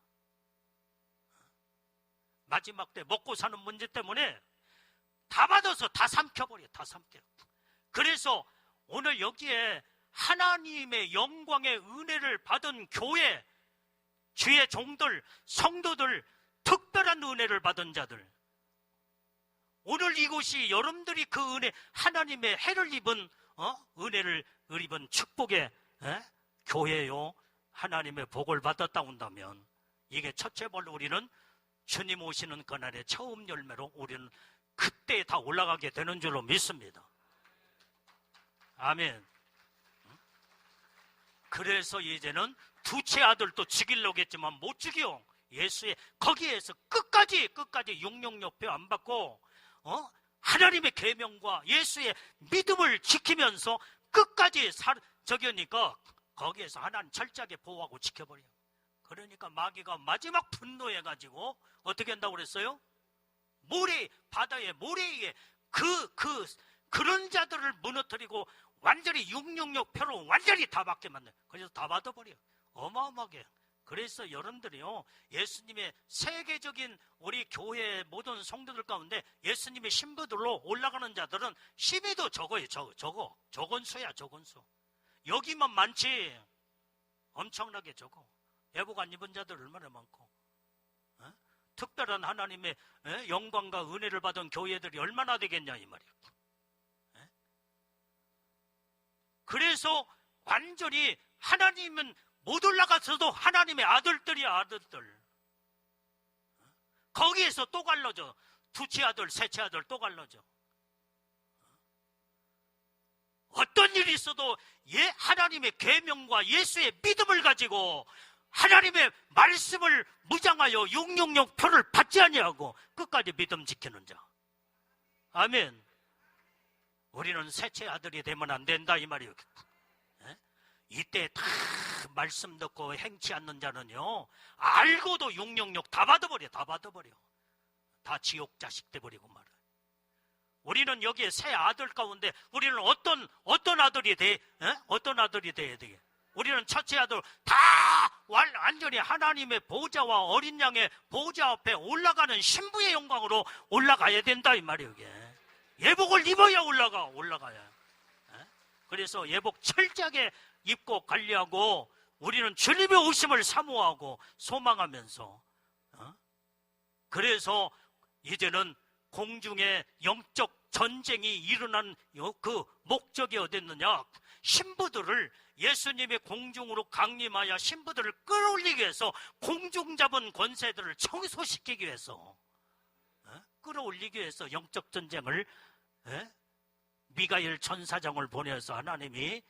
S1: 마지막 때 먹고 사는 문제 때문에 다 받아서 다 삼켜버려. 다 삼켜. 그래서 오늘 여기에 하나님의 영광의 은혜를 받은 교회, 주의 종들, 성도들, 특별한 은혜를 받은 자들, 오늘 이곳이 여러분들이 그 은혜, 하나님의 해를 입은 은혜를 입은 축복의 교회요, 하나님의 복을 받았다 온다면, 이게 첫째 벌로 우리는 주님 오시는 그날의 처음 열매로 우리는 그때 다 올라가게 되는 줄로 믿습니다. 아멘. 그래서 이제는 두째 아들도 죽이려고 했지만 못 죽여. 예수의 거기에서 끝까지 666표 안 받고 하나님의 계명과 예수의 믿음을 지키면서 끝까지 저기니까 거기에서 하나님 철저하게 보호하고 지켜버려요. 그러니까 마귀가 마지막 분노해가지고 어떻게 한다고 그랬어요? 바다의 모래 위에 그런 자들을 무너뜨리고 완전히 666표로 완전히 다 받게 만들어요. 그래서 다 받아버려요. 어마어마하게. 그래서 여러분들이요, 예수님의 세계적인 우리 교회 모든 성도들 가운데 예수님의 신부들로 올라가는 자들은 심의도 적어요. 적은 수야. 적은 수. 여기만 많지 엄청나게 적어. 예복 안 입은 자들 얼마나 많고, 특별한 하나님의 영광과 은혜를 받은 교회들이 얼마나 되겠냐 이 말이야. 그래서 완전히 하나님은 못 올라가서도 하나님의 아들들이야. 아들들. 거기에서 또 갈라져. 두째 아들, 셋째 아들 또 갈라져. 어떤 일이 있어도 하나님의 계명과 예수의 믿음을 가지고 하나님의 말씀을 무장하여 666표를 받지 아니하고 끝까지 믿음 지키는 자. 아멘. 우리는 셋째 아들이 되면 안 된다 이 말이에요. 이때 다 말씀 듣고 행치 않는 자는요, 알고도 666 다 받아버려. 다 지옥 자식 돼버리고 말아. 우리는 여기에 세 아들 가운데 우리는 어떤 아들이 돼? 어떤 아들이 돼야 되게? 우리는 첫째 아들 다 완전히 하나님의 보좌와 어린 양의 보좌 앞에 올라가는 신부의 영광으로 올라가야 된다 이 말이에요. 이게. 예복을 입어야 올라가야. 그래서 예복 철저하게 입고 관리하고 우리는 주님의 오심을 사모하고 소망하면서, 그래서 이제는 공중에 영적 전쟁이 일어난 그 목적이 어딨느냐? 신부들을 예수님의 공중으로 강림하여 신부들을 끌어올리기 위해서 공중 잡은 권세들을 청소시키기 위해서, 끌어올리기 위해서 영적 전쟁을 미가엘 천사장을 보내서 하나님이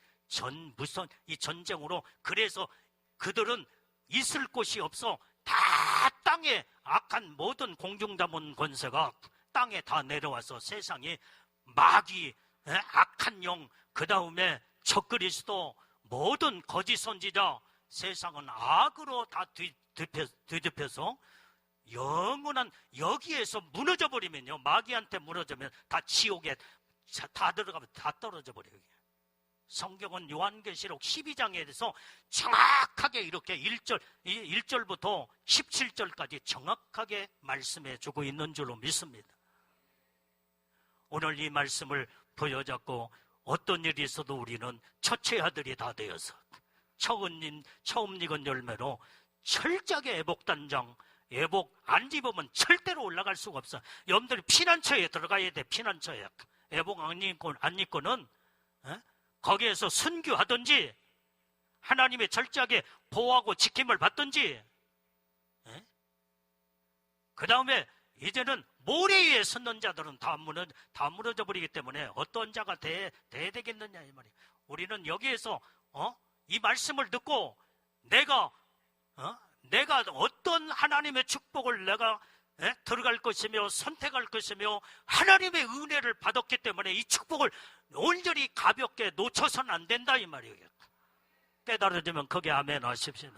S1: 이 전쟁으로, 그래서 그들은 있을 곳이 없어 다 땅에 악한 모든 공중자문 권세가 땅에 다 내려와서 세상에 마귀, 악한 영, 그 다음에 적그리스도, 모든 거짓 선지자, 세상은 악으로 다 뒤덮여서 영원한 여기에서 무너져 버리면요, 마귀한테 무너지면 다 지옥에 다 들어가면 다 떨어져 버려요. 성경은 요한계시록 12장에 대해서 정확하게 이렇게 1절부터 17절까지 정확하게 말씀해 주고 있는 줄로 믿습니다. 오늘 이 말씀을 부여잡고 어떤 일이 있어도 우리는 첫째 아들이 다 되어서 처음 익은 열매로 철저하게 애복단장, 애복 안 입으면 절대로 올라갈 수가 없어. 여러분들이 피난처에 들어가야 돼. 피난처에. 애복 안 입고는 거기에서 순교하든지 하나님의 철저하게 보호하고 지킴을 받든지, 그 다음에 이제는 모래 위에 섰는 자들은 다 무너져 버리기 때문에 어떤 자가 돼야 되겠느냐 이 말이에요. 우리는 여기에서 이 말씀을 듣고 내가 어떤 하나님의 축복을 내가 들어갈 것이며 선택할 것이며 하나님의 은혜를 받았기 때문에 이 축복을 온전히 가볍게 놓쳐서는 안 된다 이 말이에요. 깨달아지면 거기에 아멘 하십시오.